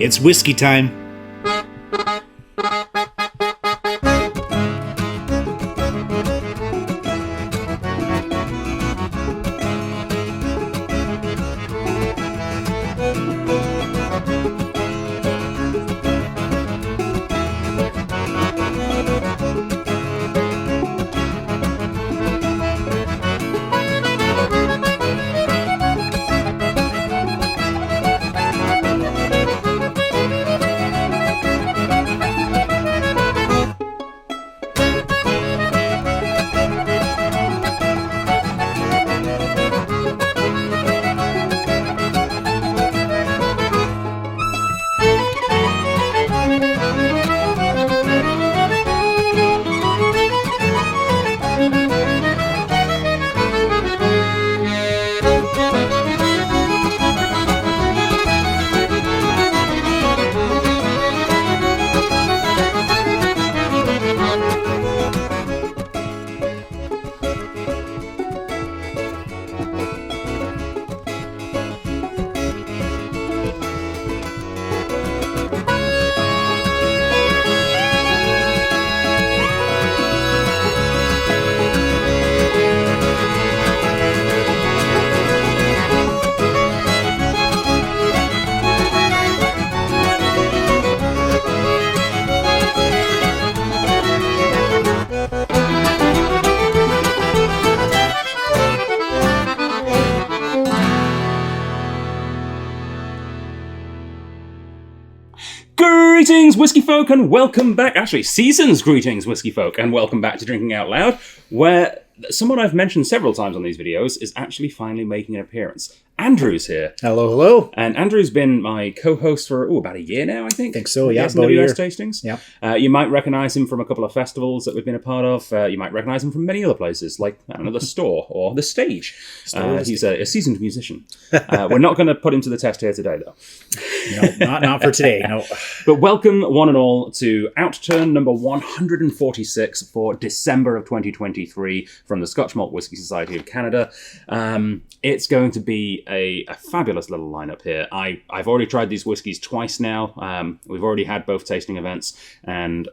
It's whiskey time. Greetings, whiskey folk, and welcome back. Actually, season's greetings, whiskey folk, and welcome back to Drinking Out Loud, where someone I've mentioned several times on these videos is actually finally making an appearance. Andrew's here. Hello, hello. And Andrew's been my co-host for about a year now, I think. I think so, yeah. SMWS tastings. Yeah. You might recognise him from a couple of festivals that we've been a part of. You might recognise him from many other places, like, I don't know, the store or the stage. He's a seasoned musician. We're not going to put him to the test here today, though. No, not for today, no. But welcome, one and all, to Outturn number 146 for December of 2023 from the Scotch Malt Whisky Society of Canada. It's going to be a fabulous little lineup here. I've already tried these whiskies twice now. We've already had both tasting events, and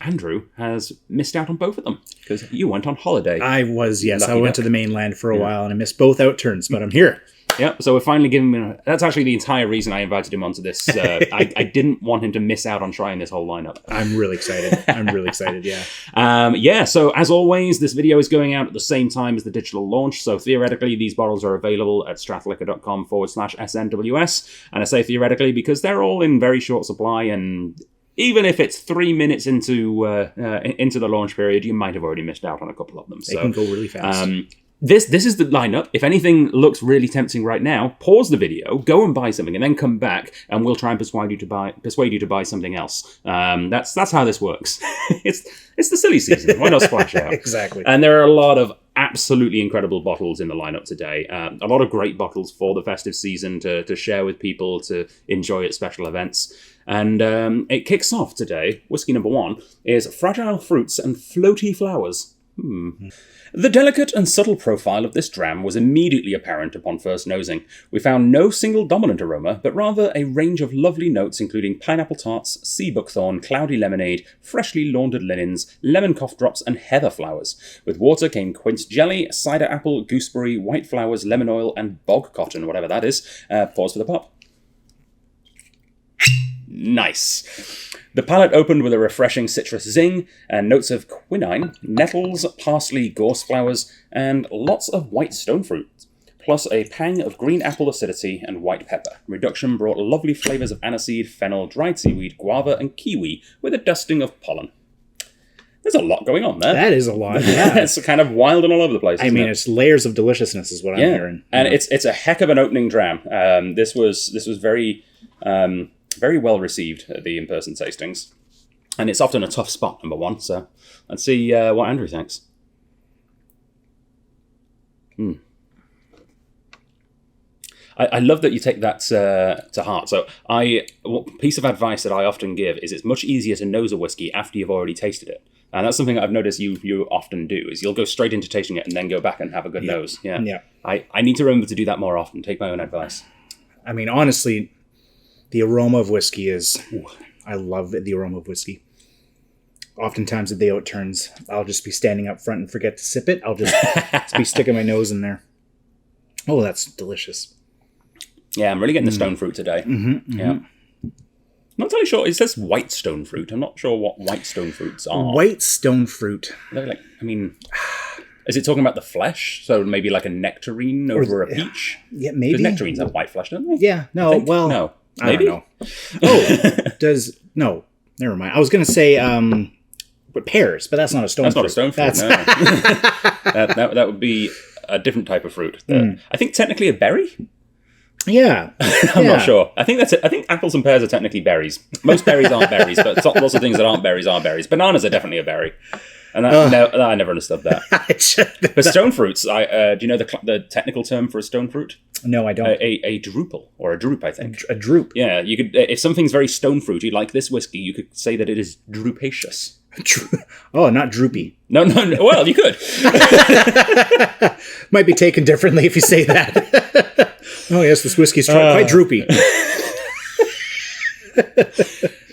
Andrew has missed out on both of them because you went on holiday. I was, yes. Lucky I went duck. to the mainland for a while, and I missed both Outturns, but I'm here. Yeah, so we're finally giving him... That's actually the entire reason I invited him onto this. I didn't want him to miss out on trying this whole lineup. I'm really excited. Yeah. Yeah, so as always, this video is going out at the same time as the digital launch, so theoretically these bottles are available at strathliquor.com/SMWS, and I say theoretically because they're all in very short supply, and even if it's 3 minutes into the launch period, you might have already missed out on a couple of them. They can go really fast. This is the lineup. If anything looks really tempting right now, pause the video, go and buy something, and then come back, and we'll try and persuade you to buy something else. That's how this works. It's the silly season. Why not splash out? Exactly. And there are a lot of absolutely incredible bottles in the lineup today. A lot of great bottles for the festive season to share with people, to enjoy at special events. And it kicks off today. Whiskey number 1 is Fragile Fruits and Floaty Flowers. The delicate and subtle profile of this dram was immediately apparent upon first nosing. We found no single dominant aroma, but rather a range of lovely notes including pineapple tarts, sea buckthorn, cloudy lemonade, freshly laundered linens, lemon cough drops, and heather flowers. With water came quince jelly, cider apple, gooseberry, white flowers, lemon oil, and bog cotton, whatever that is. Pause for the pop. Nice. The palate opened with a refreshing citrus zing and notes of quinine, nettles, parsley, gorse flowers, and lots of white stone fruit, plus a pang of green apple acidity and white pepper. Reduction brought lovely flavours of aniseed, fennel, dried seaweed, guava, and kiwi with a dusting of pollen. There's a lot going on there. That is a lot, yeah. It's kind of wild and all over the place. I mean, it's layers of deliciousness is what I'm hearing. And it's a heck of an opening dram. This was very... very well received at the in-person tastings. And it's often a tough spot, number 1. So let's see what Andrew thinks. I love that you take that to heart. So piece of advice that I often give is it's much easier to nose a whiskey after you've already tasted it. And that's something that I've noticed you often do, is you'll go straight into tasting it and then go back and have a good nose. Yeah. I need to remember to do that more often. Take my own advice. I mean, honestly... The aroma of whiskey is... I love the aroma of whiskey. Oftentimes at the Outturns, I'll just be standing up front and forget to sip it. I'll just be sticking my nose in there. Oh, that's delicious. Yeah, I'm really getting the stone fruit today. Yeah. Not entirely sure. It says white stone fruit. I'm not sure what white stone fruits are. White stone fruit. They're like, I mean, is it talking about the flesh? So maybe like a nectarine over a peach? Yeah, maybe. Because nectarines have white flesh, don't they? Yeah, no, well... No. Maybe? I don't know. Oh, no, never mind. I was going to say but pears, but that's not a stone fruit. That's not a stone fruit, no. that would be a different type of fruit. I think technically a berry? Yeah. I'm not sure. I think that's it. I think apples and pears are technically berries. Most berries aren't berries, but lots of things that aren't berries are berries. Bananas are definitely a berry. And I never understood that. But stone fruits, do you know the technical term for a stone fruit? No, I don't. A drupal, or a drupe, I think. A drupe? Yeah, you could. If something's very stone fruity, like this whiskey, you could say that it is drupaceous. Oh, not droopy. No. Well, you could. Might be taken differently if you say that. Oh, yes, this whiskey's quite droopy.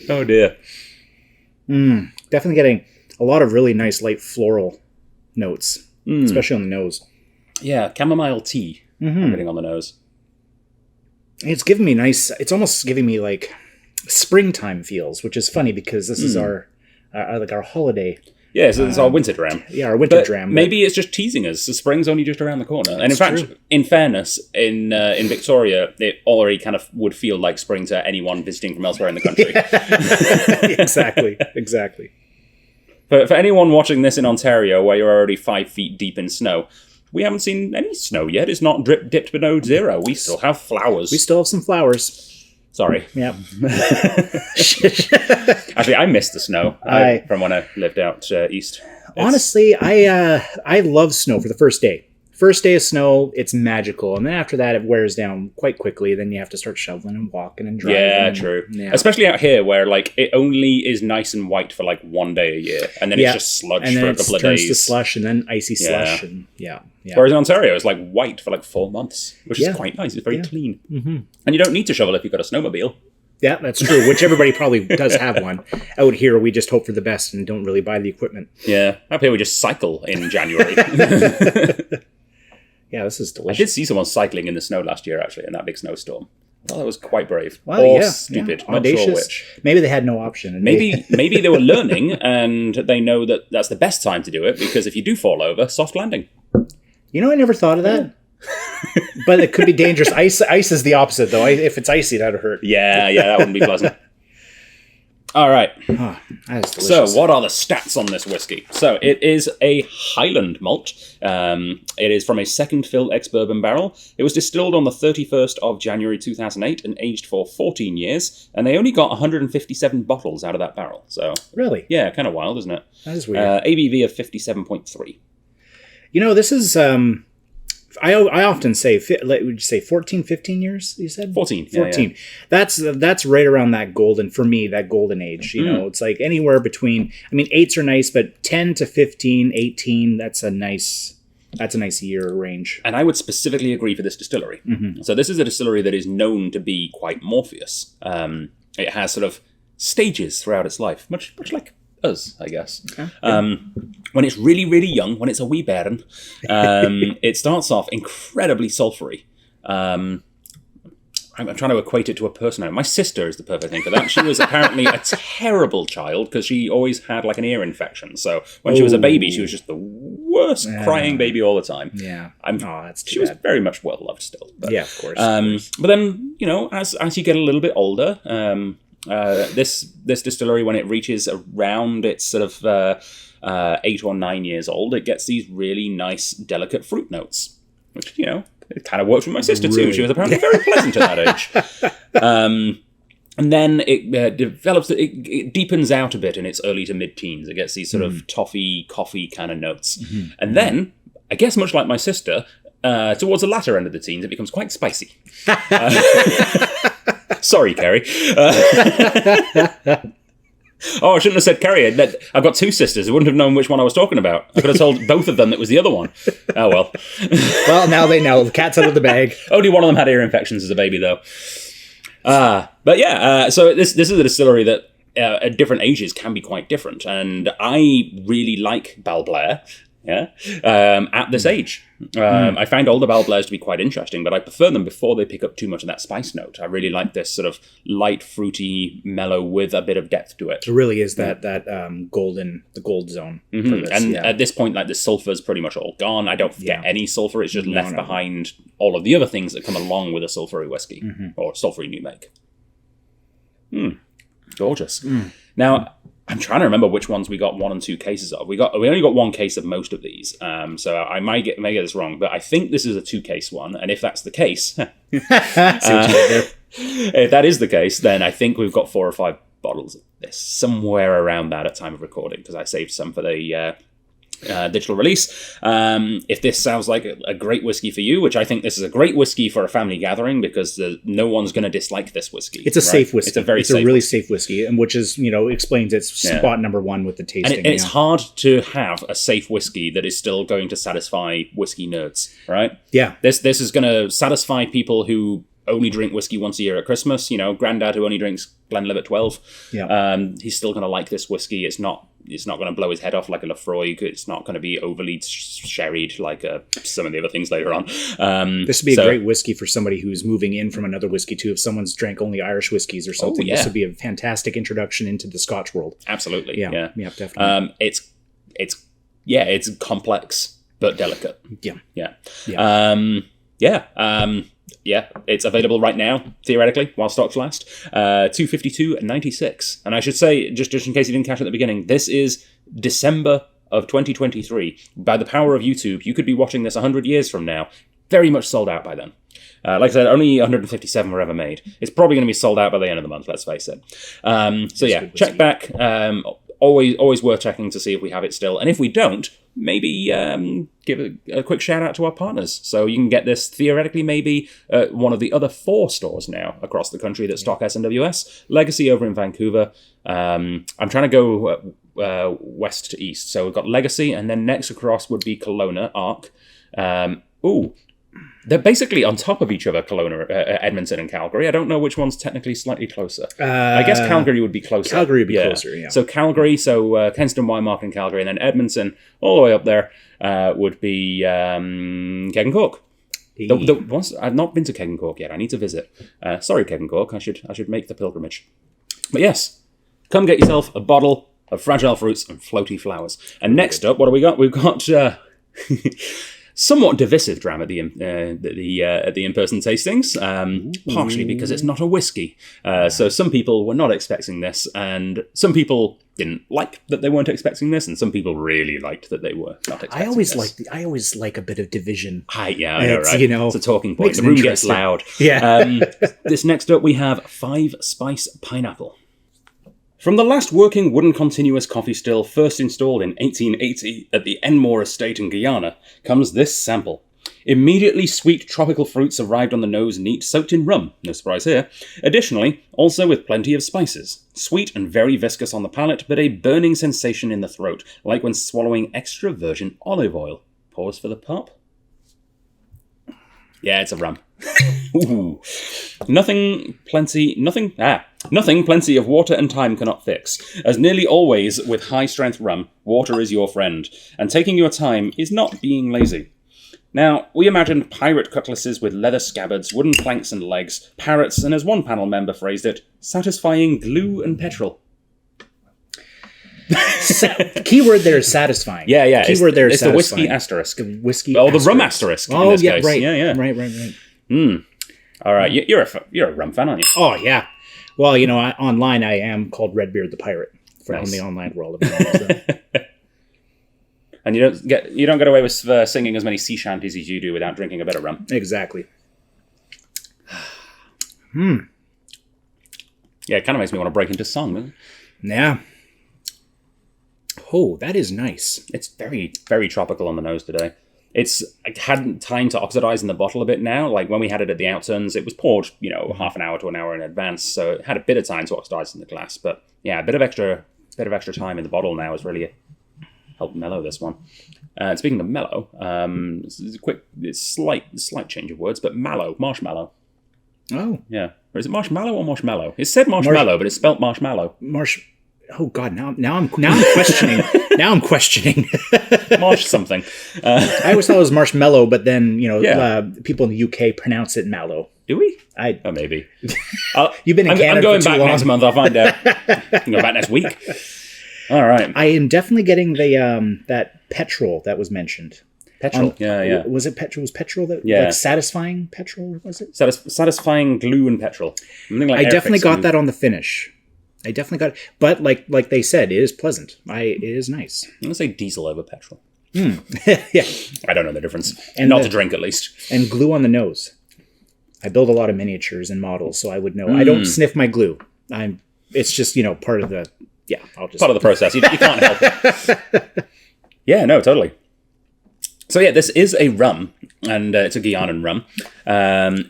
Oh, dear. Definitely getting a lot of really nice light floral notes, especially on the nose. Yeah, chamomile tea. I'm getting on the nose. It's giving me it's almost giving me like springtime feels, which is funny because this is our holiday. Yeah, so it's our winter dram. Yeah, our winter dram. Maybe it's just teasing us. The spring's only just around the corner. And in fact, in fairness, in Victoria, it already kind of would feel like spring to anyone visiting from elsewhere in the country. Exactly. For anyone watching this in Ontario, where you're already 5 feet deep in snow, we haven't seen any snow yet. It's not dipped below zero. We still have flowers. We still have some flowers. Sorry. Yeah. Actually, I missed the snow from when I lived out east. Honestly, I love snow for the first day. First day of snow, it's magical. And then after that, it wears down quite quickly. Then you have to start shoveling and walking and driving. Yeah, true. Yeah. Especially out here where like it only is nice and white for like 1 day a year. And then it's just sludge for a couple of days. And then it turns to slush and then icy slush. And yeah. Whereas in Ontario, it's like white for like 4 months, which is quite nice. It's very clean. Mm-hmm. And you don't need to shovel if you've got a snowmobile. Yeah, that's true, which everybody probably does have one. Out here, we just hope for the best and don't really buy the equipment. Yeah, up here we just cycle in January. Yeah, this is delicious. I did see someone cycling in the snow last year, actually, in that big snowstorm. Well, that was quite brave. Well, or stupid. Yeah. Audacious. Not sure which. Maybe they had no option. And maybe they were learning, and they know that that's the best time to do it, because if you do fall over, soft landing. You know, I never thought of that. But it could be dangerous. Ice is the opposite, though. If it's icy, that would hurt. Yeah, that wouldn't be pleasant. All right. Oh, that is delicious. So, what are the stats on this whiskey? So, it is a Highland malt. It is from a second fill ex-bourbon barrel. It was distilled on the 31st of January 2008 and aged for 14 years. And they only got 157 bottles out of that barrel. So, really? Yeah, kind of wild, isn't it? That is weird. ABV of 57.3. You know, this is... I often say, would you say 14, 15 years, you said? 14. 14. Yeah. That's right around that golden age. You know, it's like anywhere between, 8s are nice, but 10 to 15, 18, that's a nice year range. And I would specifically agree for this distillery. Mm-hmm. So this is a distillery that is known to be quite Morpheus. It has sort of stages throughout its life, much like us, I guess. Okay. When it's really, really young, when it's a wee bairn, it starts off incredibly sulphury. I'm trying to equate it to a person now. My sister is the perfect thing for that. She was apparently a terrible child because she always had like an ear infection. So when she was a baby, she was just the worst crying baby all the time. Yeah. That's too She bad. was very much well loved still. But, yeah, of course. But then, as you get a little bit older, this distillery, when it reaches around its sort of 8 or 9 years old, it gets these really nice, delicate fruit notes, which, it kind of worked with my sister too. She was apparently very pleasant at that age. And then it develops, it deepens out a bit in its early to mid-teens. It gets these sort of toffee, coffee kind of notes. Mm-hmm. And then, I guess much like my sister, towards the latter end of the teens, it becomes quite spicy. Sorry, Kerry. I shouldn't have said Kerry. I've got 2 sisters. I wouldn't have known which one I was talking about. I could have told both of them it was the other one. Oh, well. Well, now they know. The cat's out of the bag. Only one of them had ear infections as a baby, though. But yeah, so this is a distillery that at different ages can be quite different, and I really like Balblair. Yeah, at this age, I find older Balblairs to be quite interesting, but I prefer them before they pick up too much of that spice note. I really like this sort of light, fruity, mellow with a bit of depth to it. It really is that gold zone. For this, and at this point, like the sulfur is pretty much all gone. I don't get any sulfur; it's just left behind all of the other things that come along with a sulfury whiskey or sulfury new make. Gorgeous. Now, I'm trying to remember which ones we got 1 and 2 cases of. We only got 1 case of most of these, so I may get this wrong, but I think this is a 2-case one. And if that's the case, if that is the case, then I think we've got 4 or 5 bottles of this somewhere around that at time of recording, because I saved some for the digital release. If this sounds like a great whiskey for you, which I think this is a great whiskey for a family gathering, because no one's going to dislike this whiskey. It's a safe whiskey. It's a really safe whiskey, and which is explains its spot number 1 with the tasting. And it's hard to have a safe whiskey that is still going to satisfy whiskey nerds, right? Yeah. This is going to satisfy people who only drink whiskey once a year at Christmas. Granddad who only drinks Glenlivet 12. Yeah. He's still going to like this whiskey. It's not going to blow his head off like a Lafroig. It's not going to be overly sherried like some of the other things later on. This would be a great whiskey for somebody who's moving in from another whiskey too. If someone's drank only Irish whiskeys or something, this would be a fantastic introduction into the Scotch world. Absolutely. Yeah, definitely. It's complex but delicate. It's available right now, theoretically, while stocks last. $252.96. And I should say, just in case you didn't catch it at the beginning, this is December of 2023. By the power of YouTube, you could be watching this 100 years from now. Very much sold out by then. Like I said, only 157 were ever made. It's probably going to be sold out by the end of the month, let's face it. Check back. Always worth checking to see if we have it still. And if we don't, maybe give a quick shout out to our partners. So you can get this theoretically maybe at one of the other 4 stores now across the country that stock SMWS. Legacy over in Vancouver. I'm trying to go west to east. So we've got Legacy, and then next across would be Kelowna, Arc. They're basically on top of each other, Kelowna, Edmonton and Calgary. I don't know which one's technically slightly closer. I guess Calgary would be closer. Calgary would be closer, yeah. So Calgary, Kensington, Waimark and Calgary, and then Edmonton, all the way up there, would be Keg and Cork. I've not been to Keg and Cork yet. I need to visit. Sorry, Keg and Cork. I should make the pilgrimage. But yes, come get yourself a bottle of Fragile Fruits and Floaty Flowers. And next up, what do we got? We've got... somewhat divisive dram at the in-person tastings, partially because it's not a whiskey. So some people were not expecting this, and some people didn't like that they weren't expecting this, and some people really liked that they were not expecting this. I always like a bit of division. I know, right? It's a talking point. Makes The room gets loud. Yeah. This next up, we have 5 Spice Pineapple. From the last working wooden continuous coffee still first installed in 1880 at the Enmore Estate in Guyana comes this sample. Immediately sweet tropical fruits arrived on the nose neat, soaked in rum, no surprise here. Additionally, also with plenty of spices. Sweet and very viscous on the palate, but a burning sensation in the throat, like when swallowing extra virgin olive oil. Pause for the pop. Yeah, it's a rum. Ooh. Nothing plenty of water and time cannot fix. As nearly always with high-strength rum, water is your friend, and taking your time is not being lazy. Now, we imagined pirate cutlasses with leather scabbards, wooden planks and legs, parrots, and as one panel member phrased it, satisfying glue and petrol. Keyword there is satisfying. Yeah. Keyword there is it's satisfying. The whiskey asterisk. The rum asterisk. Oh, in this yeah, case. right. Yeah. Right. All right, you're a rum fan, aren't you? Oh, yeah. Well, online I am called Redbeard the Pirate from the online world. And you don't get away with singing as many sea shanties as you do without drinking a bit of rum. Exactly. Yeah, it kind of makes me want to break into song, doesn't it? Yeah. Oh, that is nice. It's very, very tropical on the nose today. It hadn't time to oxidize in the bottle a bit now. Like when we had it at the Outturns, it was poured, half an hour to an hour in advance, so it had a bit of time to oxidize in the glass. But yeah, a bit of extra time in the bottle now has really helped mellow this one. Speaking of mellow, it's a slight change of words, but marshmallow. Oh, Yeah. Or is it marshmallow or marshmallow? It said marshmallow, but it's spelt marshmallow. Oh God! Now I'm questioning. Now I'm questioning. Marsh something. I always thought it was marshmallow, but then Yeah. people in the UK pronounce it mallow. Do we? Oh, maybe. You've been in Canada I'm going for too back long. next month. I'll find out. I can go back next week. All right. I am definitely getting the that petrol that was mentioned. Petrol. Yeah. Was it petrol? Was petrol that Yeah. like satisfying petrol? Was it? Satisfying glue and petrol. Something like I definitely Airfix got glue. that on the finish. I definitely got it. But like they said, it is pleasant. It is nice. I'm going to say diesel over petrol. Yeah. I don't know the difference. And Not to drink, at least. And glue on the nose. I build a lot of miniatures and models, so I would know. I don't sniff my glue. It's just, part of the... Yeah, I'll just... Part of the process. You can't help it. Yeah, no, totally. So yeah, this is a rum, and it's a Guianan rum.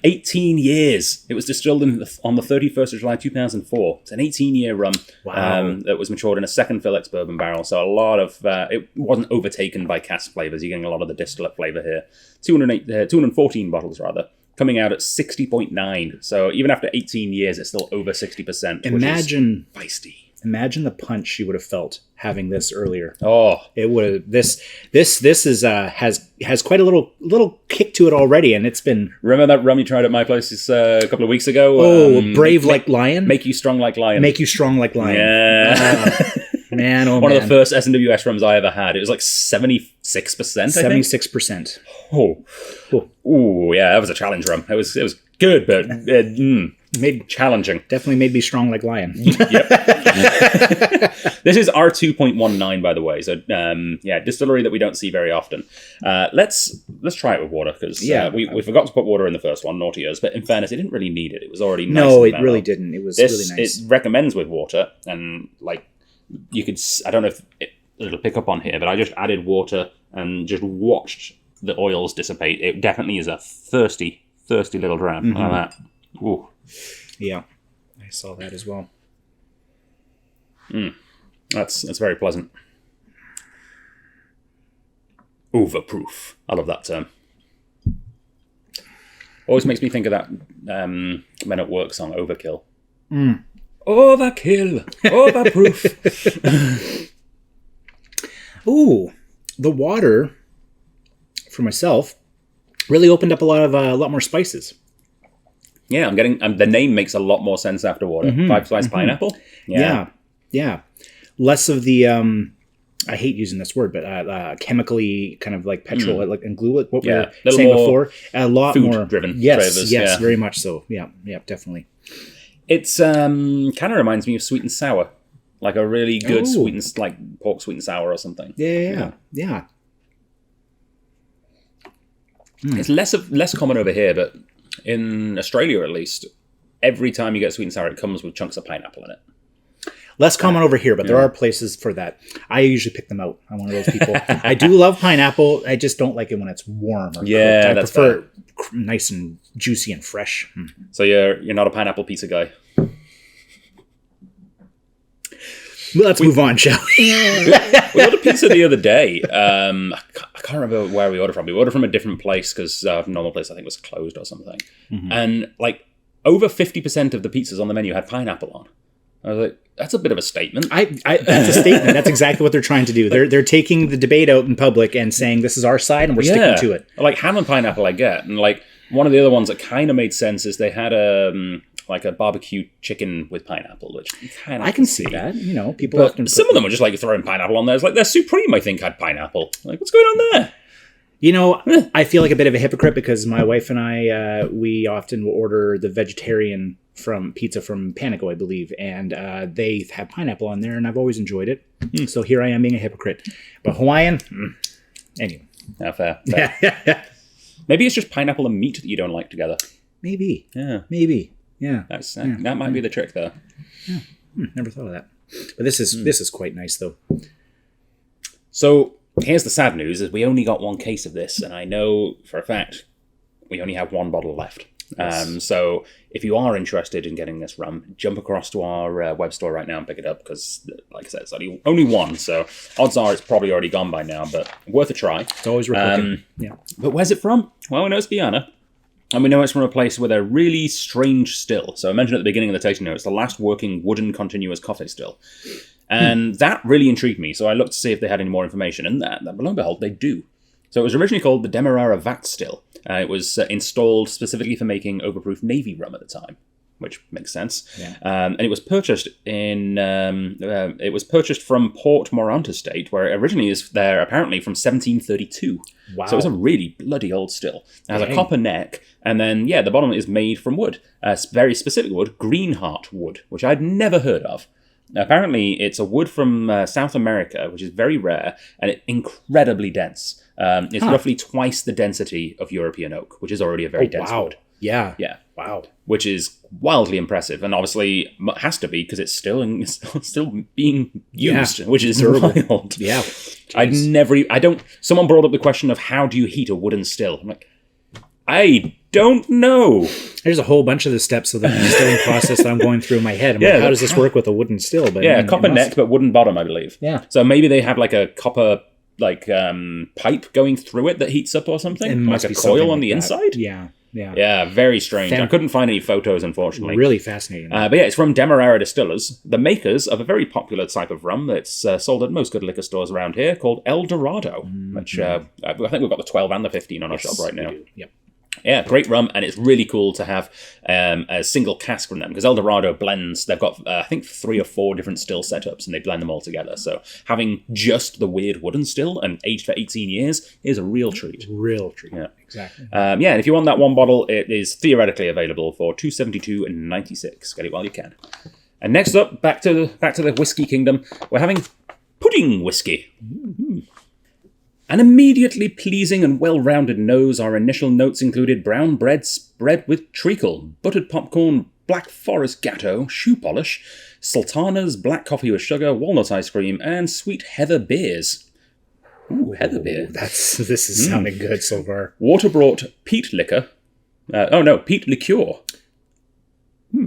18 years. It was distilled on the 31st of July 2004. It's an 18-year rum. Wow. That was matured in a second fill ex-bourbon barrel. So a lot of... it wasn't overtaken by cask flavours. You're getting a lot of the distillate flavour here. 214 bottles, rather. Coming out at 60.9. So even after 18 years, it's still over 60%. Imagine Which is feisty. Imagine the punch you would have felt having this earlier. Oh, It would have this is has quite a little kick to it already, and it's been remember that rum you tried at my place a couple of weeks ago? brave like lion, Make you strong like lion. make you strong like lion. Yeah. Man, oh One man, of the first SMWS rums I ever had. It was like 76%, I think. 76%. Oh. Ooh, yeah, that was a challenge rum. It was good, but Made challenging. definitely made me strong like lion. Yep. This is R2.19, by the way. So, distillery that we don't see very often. Let's try it with water, because we forgot to put water in the first one, naughty us. But in fairness, it didn't really need it. It was already nice. No, and it mellow. really didn't. It was This, really nice. It recommends with water, and you could, I don't know if it'll pick up on here, but I just added water and just watched the oils dissipate. It definitely is a thirsty little dram. Like that. Ooh. Yeah, I saw that as well. That's very pleasant. Overproof. I love that term. Always makes me think of that Men at Work song, Overkill. Overkill. Overproof. Ooh, the water for myself really opened up a lot more spices. Yeah, I'm getting... the name makes a lot more sense after water. 5 slice pineapple? Yeah. Less of the I hate using this word, but chemically kind of like petrol and glue. What we were saying before, a lot more driven. Yes, very much so. Yeah, definitely. It's kind of reminds me of sweet and sour, like a really good sweet and like pork sweet and sour or something. Yeah. It's less common over here, but in Australia at least, every time you get sweet and sour, it comes with chunks of pineapple in it. Less common over here, but there are places for that. I usually pick them out. I'm one of those people. I do love pineapple. I just don't like it when it's warm or cooked. I prefer it nice and juicy and fresh. So you're not a pineapple pizza guy. Well, let's move on, shall we? We ordered pizza the other day. I can't remember where we ordered from. We ordered from a different place because our normal place I think was closed or something. And like over 50% of the pizzas on the menu had pineapple on. I was like, that's a bit of a statement. That's a statement. That's exactly what they're trying to do. They're taking the debate out in public and saying this is our side and we're sticking to it. Like ham and pineapple, I get, and like one of the other ones that kind of made sense is they had a barbecue chicken with pineapple, which I can see that. People but often some of them are just like throwing pineapple on there. It's like their Supreme, I think, had pineapple. Like, what's going on there? I feel like a bit of a hypocrite because my wife and I, we often will order the vegetarian pizza from Panico, I believe, and they have pineapple on there, and I've always enjoyed it. So here I am being a hypocrite. But Hawaiian, anyway. Yeah, fair. Maybe it's just pineapple and meat that you don't like together. Maybe. Yeah. Maybe. Yeah. That might be the trick there. Yeah. Never thought of that. But this is quite nice, though. So here's the sad news: is we only got one case of this, and I know for a fact we only have one bottle left. Yes. So if you are interested in getting this rum, jump across to our web store right now and pick it up because, like I said, it's only one. So odds are it's probably already gone by now, but worth a try. It's always worth looking. Yeah. But where's it from? Well, we know it's Guyana. And we know it's from a place with a really strange still. So I mentioned at the beginning of the tasting note, it's the last working wooden continuous coffee still. And that really intrigued me. So I looked to see if they had any more information. And lo and behold, they do. So it was originally called the Demerara Vat Still. It was installed specifically for making overproof Navy rum at the time, which makes sense. Yeah. And it was purchased from Port Morant Estate, where it originally is there apparently from 1732. Wow. So it's a really bloody old still. It has a copper neck, and then the bottom is made from wood, very specific wood, greenheart wood, which I'd never heard of. Apparently, it's a wood from South America, which is very rare and incredibly dense. It's roughly twice the density of European oak, which is already a very dense wood. Yeah. Yeah. Wow. Which is wildly impressive, and obviously has to be because it's still being used, which is wild. Yeah. Someone brought up the question of how do you heat a wooden still? I'm like, I don't know. There's a whole bunch of the steps of the distilling process that I'm going through in my head. I'm like, how does this work with a wooden still? But copper neck but wooden bottom, I believe. Yeah. So maybe they have like a copper pipe going through it that heats up or something. It must like a be coil on like the that. inside. Yeah. Yeah. Yeah, very strange. I couldn't find any photos, unfortunately. Really fascinating. But it's from Demerara Distillers, the makers of a very popular type of rum that's sold at most good liquor stores around here called El Dorado, which I think we've got the 12 and the 15 on our shop right now. Yep. Yeah, great rum, and it's really cool to have a single cask from them, because El Dorado blends, they've got, I think, 3 or 4 different still setups, and they blend them all together. So having just the weird wooden still and aged for 18 years is a real treat. Real treat. Yeah. Exactly. And if you want that one bottle, it is theoretically available for $272.96. Get it while you can. And next up, back to the whiskey kingdom, we're having pudding whiskey. Mm-hmm. An immediately pleasing and well-rounded nose, our initial notes included brown bread spread with treacle, buttered popcorn, black forest gatto, shoe polish, sultanas, black coffee with sugar, walnut ice cream, and sweet heather beers. Ooh, heather beer. This is sounding good so far. Water brought peat liquor. Peat liqueur.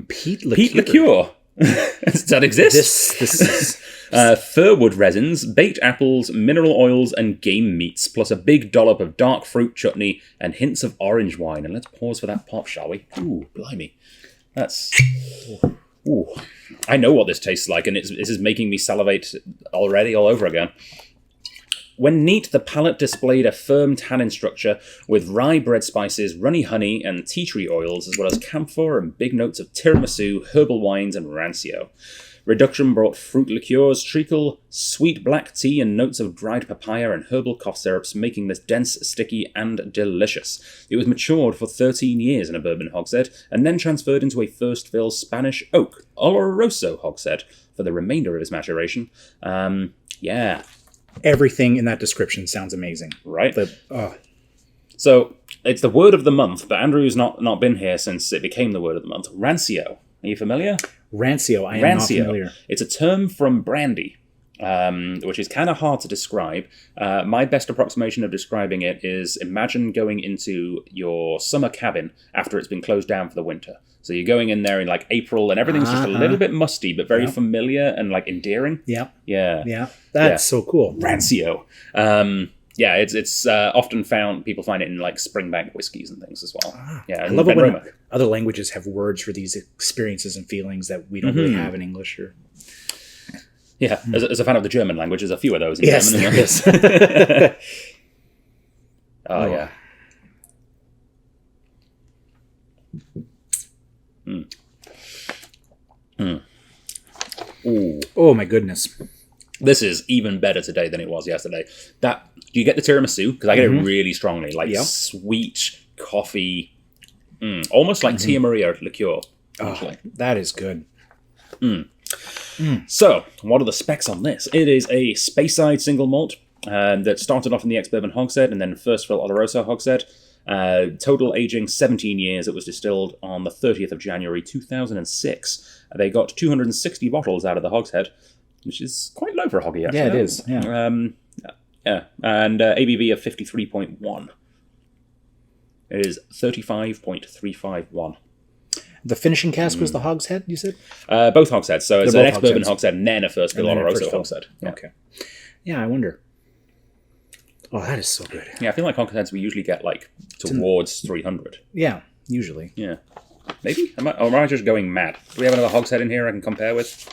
Peat liqueur. Peat liqueur. Does that exist? This is... Firwood resins, baked apples, mineral oils, and game meats, plus a big dollop of dark fruit chutney and hints of orange wine. And let's pause for that pop, shall we? Ooh, blimey. That's... Ooh. I know what this tastes like, and this is making me salivate already all over again. When neat, the palate displayed a firm tannin structure with rye bread spices, runny honey, and tea tree oils, as well as camphor and big notes of tiramisu, herbal wines, and rancio. Reduction brought fruit liqueurs, treacle, sweet black tea, and notes of dried papaya and herbal cough syrups, making this dense, sticky, and delicious. It was matured for 13 years in a bourbon hogshead, and then transferred into a first fill Spanish oak Oloroso hogshead for the remainder of its maturation. Everything in that description sounds amazing. Right? So, it's the word of the month, but Andrew's not been here since it became the word of the month. Rancio. Are you familiar? Rancio. I am not familiar. It's a term from brandy, which is kind of hard to describe. My best approximation of describing it is imagine going into your summer cabin after it's been closed down for the winter. So you're going in there in like April and everything's just a little bit musty, but very familiar and like endearing. Yeah. Yeah. That's so cool. Rancio. It's often found, people find it in like springbank whiskies and things as well. I love it when other languages have words for these experiences and feelings that we don't really have in English. Yeah, as a fan of the German language, there's a few of those in German. Yes. Yeah. Ooh. Oh my goodness. This is even better today than it was yesterday. Do you get the tiramisu? Because I get it really strongly, like sweet coffee, almost like Tia Maria liqueur. Oh, that is good. So, what are the specs on this? It is a Speyside single malt that started off in the ex-bourbon hogshead and then first fill Oloroso hogshead. Total aging 17 years. It was distilled on the 30th of January 2006. They got 260 bottles out of the hogshead, which is quite low for a hoggy, actually. Yeah, it is. Yeah. And ABV of 53.1. It is 35.351. The finishing cask was the hogshead, you said? Both hogsheads. So it's They're an both ex-bourbon hogsheads. hogshead and then a first fill Oloroso hogshead. Yeah. Okay. Yeah, I wonder. Oh, that is so good. Yeah, I feel like hogsheads we usually get like towards 300. Yeah. Usually. Yeah. Maybe? Or am I just going mad? Do we have another hogshead in here I can compare with?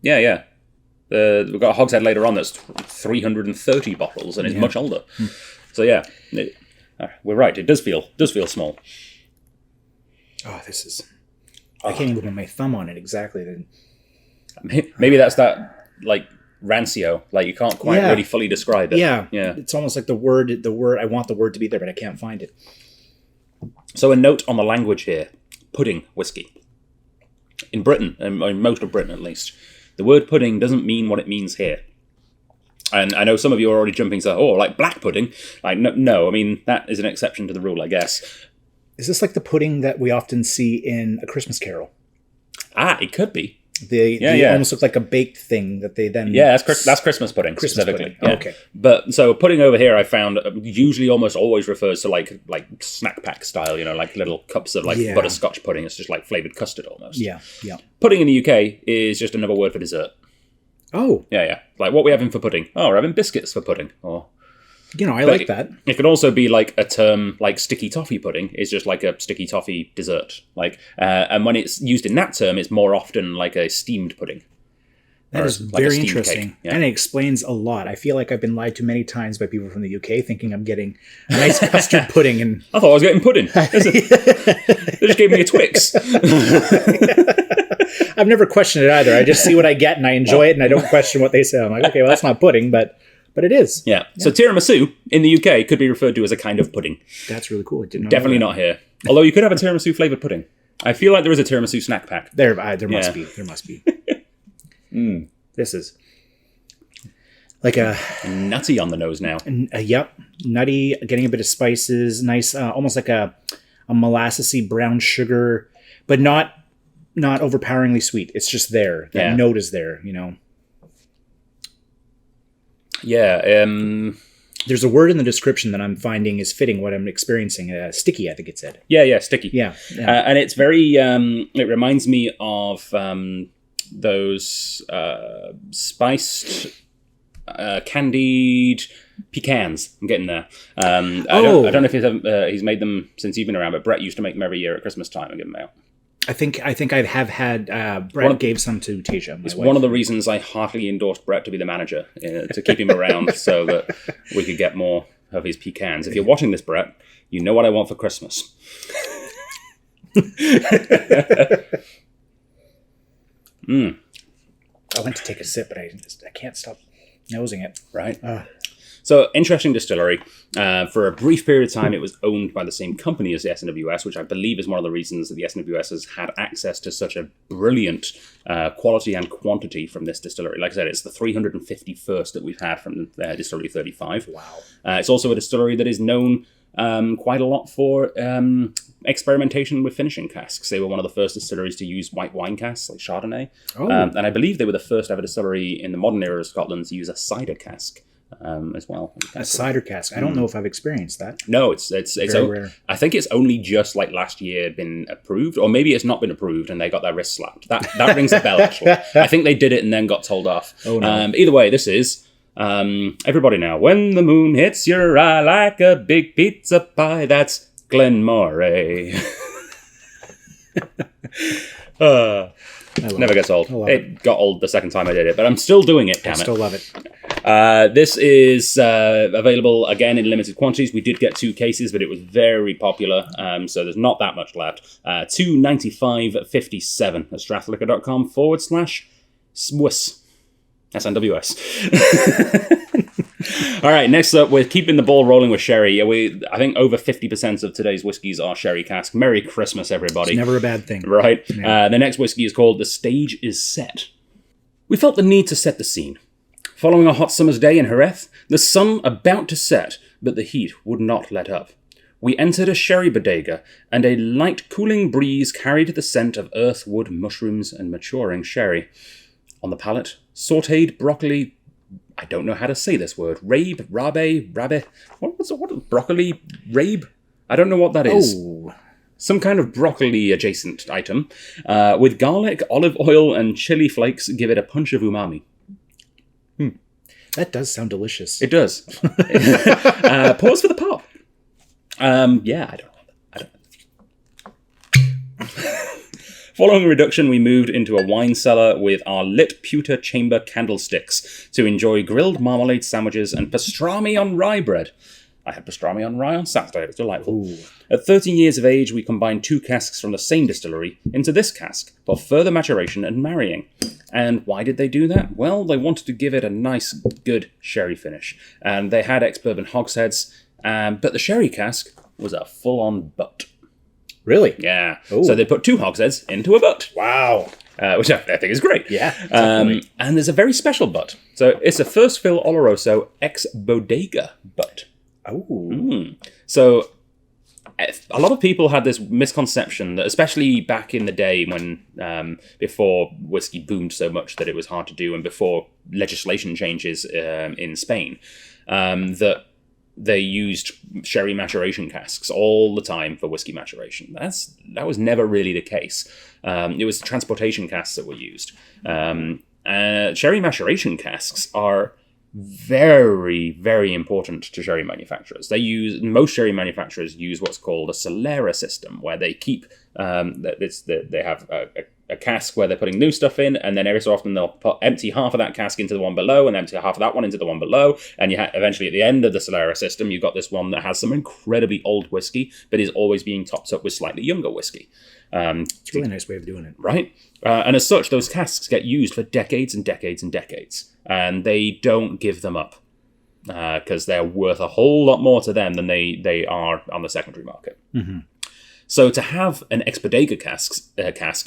Yeah. We've got a hogshead later on that's 330 bottles and is much older. So yeah, we're right. It does feel small. Oh, this is... I can't even put my thumb on it exactly. Maybe that's that, like, rancio. Like, you can't quite really fully describe it. Yeah. It's almost like the word, I want the word to be there, but I can't find it. So a note on the language here. Pudding whiskey. In Britain, in most of Britain at least, the word pudding doesn't mean what it means here. And I know some of you are already jumping to, like black pudding. Like, no, I mean, that is an exception to the rule, I guess. Is this like the pudding that we often see in A Christmas Carol? It could be. They almost look like a baked thing that they then... Yeah, that's Christmas pudding, specifically. Pudding. Yeah. Okay. But, so pudding over here, I found, usually almost always refers to, like snack pack style, like little cups of, butterscotch pudding. It's just like flavoured custard, almost. Yeah. Pudding in the UK is just another word for dessert. Oh. Yeah. Like, what are we having for pudding? Oh, we're having biscuits for pudding. Or... I like that. It could also be like a term like sticky toffee pudding is just like a sticky toffee dessert. And when it's used in that term, it's more often like a steamed pudding. That is like very interesting. Yeah. And it explains a lot. I feel like I've been lied to many times by people from the UK thinking I'm getting a nice custard pudding. And I thought I was getting pudding. They just gave me a Twix. I've never questioned it either. I just see what I get and I enjoy it and I don't question what they say. I'm like, okay, well, that's not pudding, but it is. Yeah. So tiramisu in the UK could be referred to as a kind of pudding. That's really cool. I didn't know Definitely that. not here. Although you could have a tiramisu flavoured pudding. I feel like there is a tiramisu snack pack. There must be. There must be. This is like a... Nutty on the nose now. Yep. Nutty, getting a bit of spices. Nice, almost like a molassesy brown sugar, but not overpoweringly sweet. It's just there. That note is there, Yeah. There's a word in the description that I'm finding is fitting what I'm experiencing. Sticky, I think it said. Yeah, sticky. Yeah. And it's very... it reminds me of those spiced, candied pecans. I'm getting there. I don't know if he's made them since you've been around, but Brett used to make them every year at Christmas time and give them out. I think I have had Brett gave some to Tasia. It's one of the reasons I heartily endorsed Brett to be the manager, to keep him around so that we could get more of his pecans. If you're watching this, Brett, you know what I want for Christmas. I went to take a sip, but I can't stop nosing it. Right. So, interesting distillery. For a brief period of time, it was owned by the same company as the SMWS, which I believe is one of the reasons that the SMWS has had access to such a brilliant quality and quantity from this distillery. Like I said, it's the 351st that we've had from Distillery 35. Wow. It's also a distillery that is known quite a lot for experimentation with finishing casks. They were one of the first distilleries to use white wine casks, like Chardonnay. Oh. And I believe they were the first ever distillery in the modern era of Scotland to use a cider cask. As well. A cider cask. I don't know if I've experienced that. No, it's very rare. I think it's only just like last year been approved, or maybe it's not been approved and they got their wrist slapped. That rings a bell, actually. I think they did it and then got told off. Oh, no. Either way, this is everybody now. When the moon hits your eye like a big pizza pie, that's Glenmorangie. Never gets old. It got old the second time I did it, but I'm still doing it, damn it. I still love it. This is available, again, in limited quantities. We did get 2 cases, but it was very popular, so there's not that much left. $2.95.57 at strathliquor.com/SMWS. SMWS. All right, next up, we're keeping the ball rolling with sherry. I think over 50% of today's whiskies are sherry cask. Merry Christmas, everybody. It's never a bad thing. Right. Yeah. The next whiskey is called The Stage is Set. We felt the need to set the scene. Following a hot summer's day in Jerez, the sun about to set, but the heat would not let up. We entered a sherry bodega, and a light cooling breeze carried the scent of earthwood, mushrooms, and maturing sherry. On the palate, sautéed broccoli... I don't know how to say this word. Rabe? What? Broccoli? Rabe? I don't know what that is. Oh. Some kind of broccoli-adjacent item. With garlic, olive oil, and chili flakes, give it a punch of umami. That does sound delicious. It does. Pause for the pop. I don't know what Following reduction, we moved into a wine cellar with our lit pewter chamber candlesticks to enjoy grilled marmalade sandwiches and pastrami on rye bread. I had pastrami on rye on Saturday. It was delightful. Ooh. At 13 years of age, we combined 2 casks from the same distillery into this cask for further maturation and marrying. And why did they do that? Well, they wanted to give it a nice, good sherry finish. And they had ex-bourbon hogsheads, but the sherry cask was a full-on butt. Really? Yeah. Ooh. So they put 2 hogsheads into a butt. Wow. Which I think is great. Yeah. Definitely. And there's a very special butt. So it's a first fill Oloroso ex bodega butt. Oh. So a lot of people had this misconception that, especially back in the day when before whiskey boomed so much that it was hard to do, and before legislation changes in Spain, that they used sherry maturation casks all the time for whiskey maturation. That was never really the case. It was transportation casks that were used. Sherry maturation casks are very, very important to sherry manufacturers. Most sherry manufacturers use what's called a Solera system, where they keep they have a cask where they're putting new stuff in, and then every so often they'll empty half of that cask into the one below, and empty half of that one into the one below, and eventually at the end of the Solera system, you've got this one that has some incredibly old whiskey, but is always being topped up with slightly younger whiskey. It's a really nice way of doing it. Right? And as such, those casks get used for decades and decades and decades. And they don't give them up because they're worth a whole lot more to them than they are on the secondary market. Mm-hmm. So to have an ex-bodega cask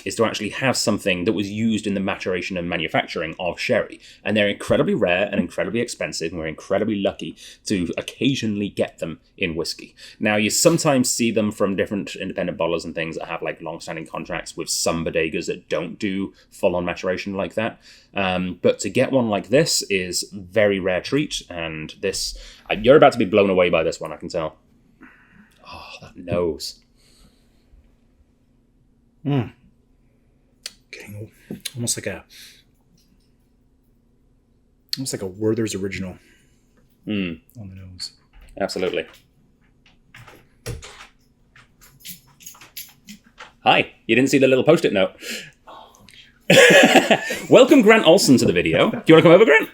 is to actually have something that was used in the maturation and manufacturing of sherry. And they're incredibly rare and incredibly expensive, and we're incredibly lucky to occasionally get them in whiskey. Now, you sometimes see them from different independent bottlers and things that have like long-standing contracts with some bodegas that don't do full-on maturation like that. But to get one like this is a very rare treat, and you're about to be blown away by this one, I can tell. Oh, that nose. Getting almost like a Werther's original on the nose. Absolutely. Hi, you didn't see the little post-it note. Welcome Grant Olson to the video. Do you want to come over, Grant?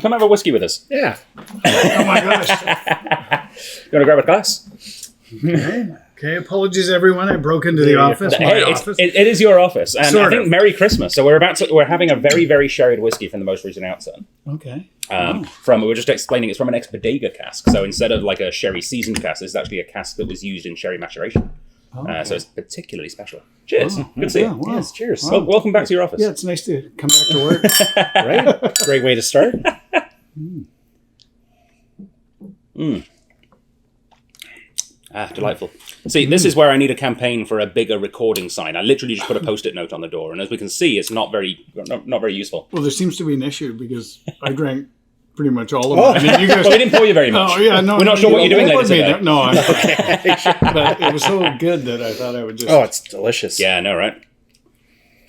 Come have a whiskey with us. Yeah. Oh my gosh. You want to grab a glass? Okay, apologies everyone. I broke into the office. Hey, it is your office, and I think Merry Christmas. So we're having a very, very sherried whiskey from the most recent Outturn. Okay. We're just explaining it's from an ex-bodega cask. So instead of like a sherry seasoned cask, it's actually a cask that was used in sherry maturation. Okay. So it's particularly special. Cheers. Good to see you. Wow. Yes, cheers. Well, welcome back to your office. Yeah, it's nice to come back to work. Right? Great way to start. Delightful. See, this is where I need a campaign for a bigger recording sign. I literally just put a post-it note on the door, and as we can see, it's not very useful. Well, there seems to be an issue because I drank pretty much all of it. I mean, you guys. Well, we didn't pour you very much. Oh yeah, no. We're not sure what you're doing later today. No, I'm okay. But it was so good that I thought I would just. Oh, it's delicious. Yeah, I know, right?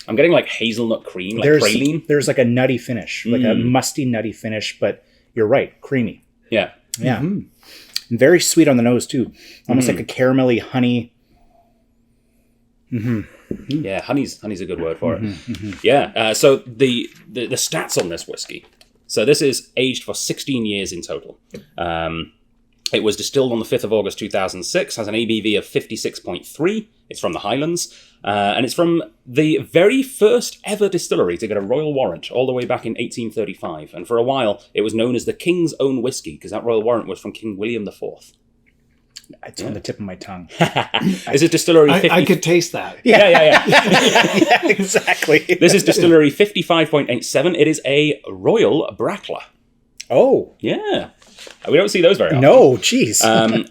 I'm getting like hazelnut cream, like praline. There's like a nutty finish, like a musty, nutty finish, but you're right, creamy. Yeah. Yeah. Mm-hmm. And very sweet on the nose too, almost like a caramelly honey. Mm-hmm. Yeah, honey's a good word for it. Yeah. So the stats on this whiskey. So this is aged for 16 years in total. It was distilled on the 5th of August 2006, has an ABV of 56.3. It's from the Highlands, and it's from the very first ever distillery to get a royal warrant all the way back in 1835. And for a while, it was known as the King's Own Whiskey because that royal warrant was from King William IV. It's on the tip of my tongue. Is it distillery 50? I could taste that. Yeah. Yeah, exactly. This is distillery 55.87. It is a Royal Brackla. Oh. Yeah. We don't see those very often. No, jeez.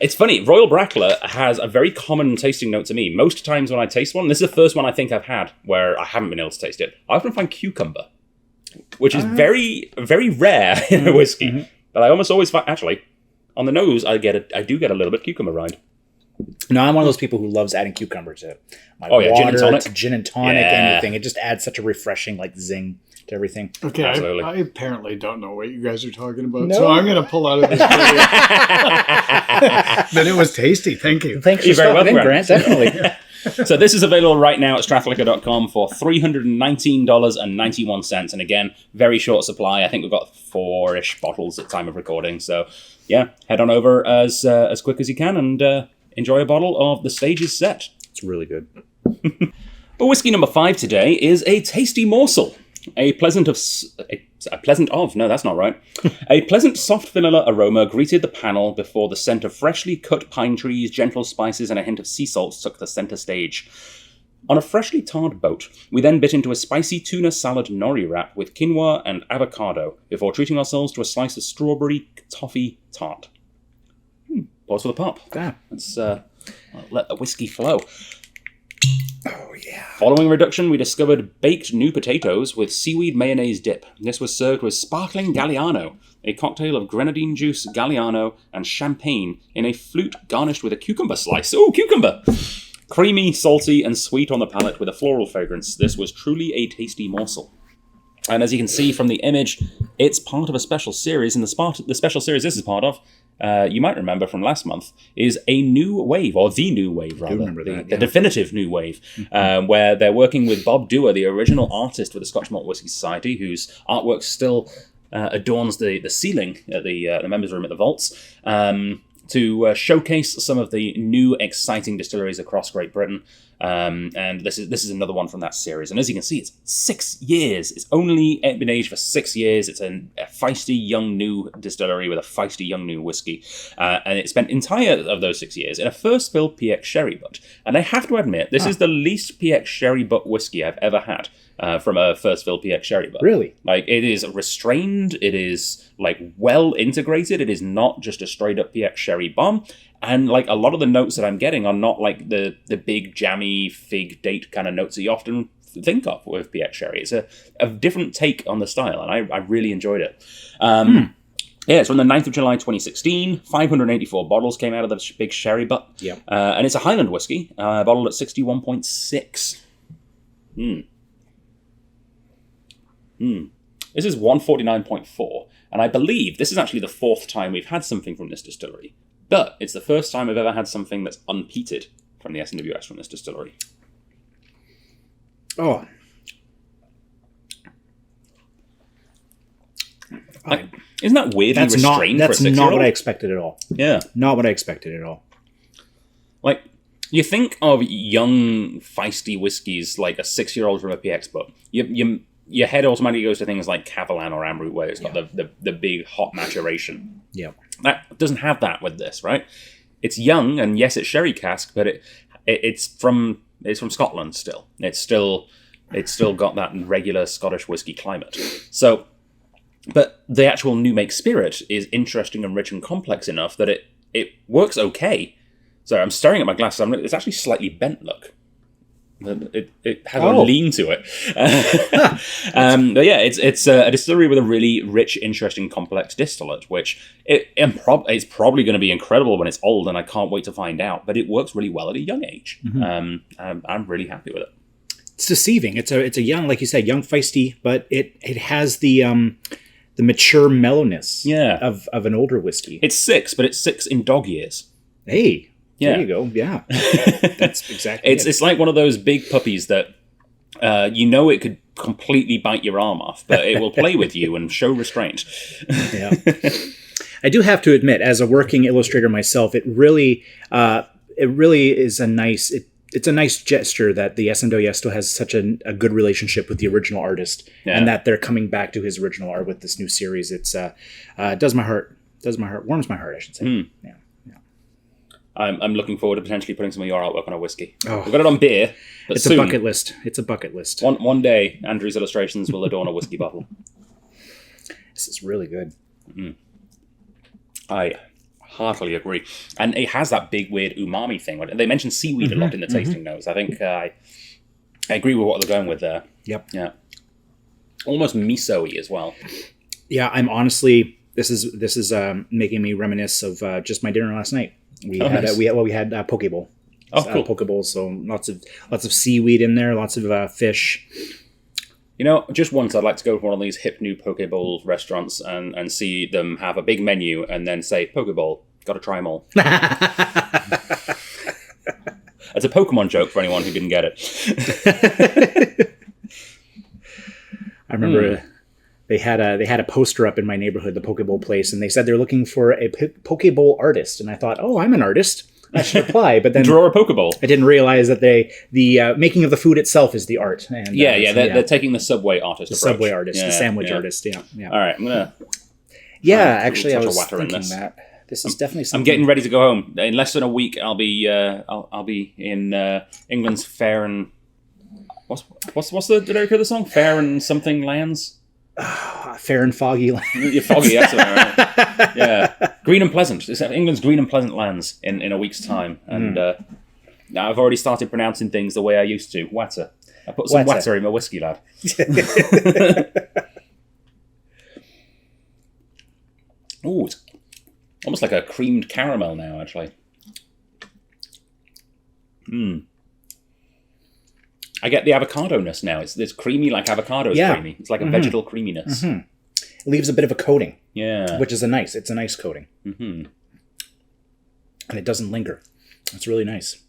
It's funny. Royal Brackla has a very common tasting note to me. Most times when I taste one, this is the first one I think I've had where I haven't been able to taste it. I often find cucumber, which is very, very rare in a whiskey. Mm-hmm. But I almost always find, actually, on the nose, I do get a little bit cucumber rind. No, I'm one of those people who loves adding cucumber to my water, gin and tonic, anything. It just adds such a refreshing zing to everything. Okay, Absolutely. I apparently don't know what you guys are talking about, No. so I'm going to pull out of this video. But it was tasty. Thank you. Thanks You're for very stopping in, welcome, Grant. Definitely. So this is available right now at strathliquor.com for $319.91. And again, very short supply. I think we've got 4-ish bottles at time of recording. So yeah, head on over as quick as you can and enjoy a bottle of The Stage Is Set. It's really good. But whiskey number 5 today is a tasty morsel. A pleasant soft vanilla aroma greeted the panel before the scent of freshly cut pine trees, gentle spices, and a hint of sea salt took the center stage. On a freshly tarred boat, we then bit into a spicy tuna salad nori wrap with quinoa and avocado before treating ourselves to a slice of strawberry toffee tart. Pause for the pop. Ah. Let's let the whiskey flow. Oh, yeah. Following reduction, we discovered baked new potatoes with seaweed mayonnaise dip. This was served with sparkling Galliano, a cocktail of grenadine juice, Galliano, and champagne in a flute garnished with a cucumber slice. Ooh, cucumber! Creamy, salty, and sweet on the palate with a floral fragrance. This was truly a tasty morsel. And as you can see from the image, it's part of a special series, and the special series this is part of, you might remember from last month, is a new wave, or the new wave, rather. The definitive new wave, where they're working with Bob Dewar, the original artist with the Scotch Malt Whisky Society, whose artwork still adorns the ceiling at the members' room at the Vaults, to showcase some of the new exciting distilleries across Great Britain. And this is another one from that series. And as you can see, it's 6 years. It's only been aged for 6 years. It's a feisty young new distillery with a feisty young new whiskey. And it spent entire of those 6 years in a first fill PX sherry butt. And I have to admit, this is the least PX sherry butt whiskey I've ever had from a first fill PX sherry butt. Really? Like, it is restrained. It is like well integrated. It is not just a straight up PX sherry bomb. And like a lot of the notes that I'm getting are not like the big jammy fig date kind of notes that you often think of with PX sherry. It's a different take on the style, and I really enjoyed it. Yeah, it's from the 9th of July 2016. 584 bottles came out of the big sherry butt. Yeah. And it's a Highland whiskey, bottled at 61.6. This is 149.4, and I believe this is actually the 4th time we've had something from this distillery. But it's the first time I've ever had something that's unpeated from the SMWS from this distillery. Oh. Isn't that weirdly restrained for a 6-year-old? That's not what I expected at all. Yeah. Not what I expected at all. Like, you think of young, feisty whiskies like a 6-year-old from a PX book. Your head automatically goes to things like Cavalan or Amroot, where it's got the big hot maturation. Yeah. That doesn't have that with this, right? It's young, and yes, it's sherry cask, but it's from Scotland still. It's still got that regular Scottish whiskey climate. So, but the actual new make spirit is interesting and rich and complex enough that it works okay. So I'm staring at my glass. It's actually slightly bent look. It has a lean to it. But yeah, it's a distillery with a really rich, interesting, complex distillate, which it's probably going to be incredible when it's old, and I can't wait to find out. But it works really well at a young age. I'm really happy with it. It's deceiving. It's a young, like you said, young feisty, but it has the mature mellowness of an older whiskey. It's 6, but it's 6 in dog years. Hey. Yeah. There you go. Yeah, that's exactly. It's like one of those big puppies that it could completely bite your arm off, but it will play with you and show restraint. Yeah, I do have to admit, as a working illustrator myself, it really is a nice. It's a nice gesture that the SMWS still has such a good relationship with the original artist, and that they're coming back to his original art with this new series. It's warms my heart, I should say. Yeah. I'm looking forward to potentially putting some of your artwork on a whiskey. We've got it on beer, but it's soon, a bucket list. It's a bucket list. One day, Andrew's illustrations will adorn a whiskey bottle. This is really good. I heartily agree. And it has that big, weird umami thing. They mention seaweed a lot in the tasting notes. I think I agree with what they're going with there. Yep. Yeah. Almost miso-y as well. Yeah, I'm honestly... This is making me reminisce of just my dinner last night. We had poke bowl. Cool. Poke bowl. So lots of seaweed in there, lots of fish. You know, just once I'd like to go to one of these hip new poke bowl restaurants and see them have a big menu and then say poke bowl. Got to try them all. That's a Pokemon joke for anyone who didn't get it. I remember they had a poster up in my neighborhood, the Pokeball place, and they said they're looking for a Pokeball artist. And I thought, oh, I'm an artist. I should apply. But then Draw a Pokeball. I didn't realize that the making of the food itself is the art. And, they're taking the Subway artist approach. Subway artist, the sandwich artist. Yeah. All right, I'm gonna. Actually, I was water in thinking this. that this is definitely something. I'm getting ready to go home. In less than a week, I'll be in England's fair and what's the lyric of the song? Fair and something lands. Fair and foggy land. You're foggy, that's all right. Yeah, green and pleasant. It's England's green and pleasant lands in a week's time, and now I've already started pronouncing things the way I used to. Watter. I put some watter in my whiskey, lad. Ooh, it's almost like a creamed caramel now, actually. I get the avocado-ness now. It's creamy like avocado is creamy. It's like a vegetal creaminess. It leaves a bit of a coating. Yeah. Which is a nice coating. Mm-hmm. And it doesn't linger. It's really nice.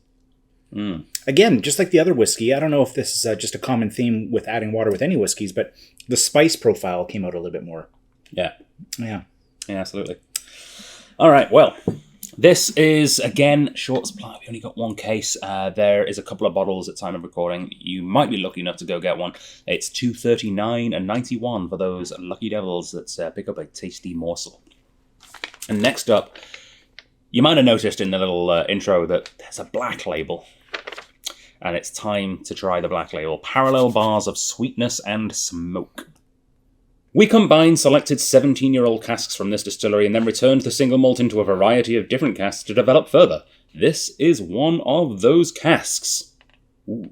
Again, just like the other whiskey, I don't know if this is just a common theme with adding water with any whiskeys, but the spice profile came out a little bit more. Yeah. Yeah. Yeah, absolutely. All right, well, this is, again, short supply. We only got one case. There is a couple of bottles at time of recording. You might be lucky enough to go get one. It's $2.39 and $91 for those lucky devils that pick up a tasty morsel. And next up, you might have noticed in the little intro that there's a black label. And it's time to try the black label. Parallel bars of sweetness and smoke. We combined selected 17-year-old casks from this distillery and then returned the single malt into a variety of different casks to develop further. This is one of those casks. Ooh.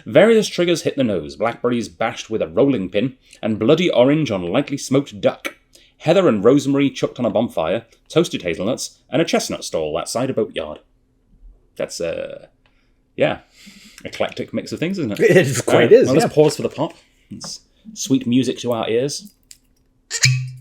Various triggers hit the nose, blackberries bashed with a rolling pin, and bloody orange on lightly smoked duck. Heather and rosemary chucked on a bonfire, toasted hazelnuts, and a chestnut stall outside a boatyard. That's, eclectic mix of things, isn't it? It quite is. Well, let's pause for the pop. It's sweet music to our ears.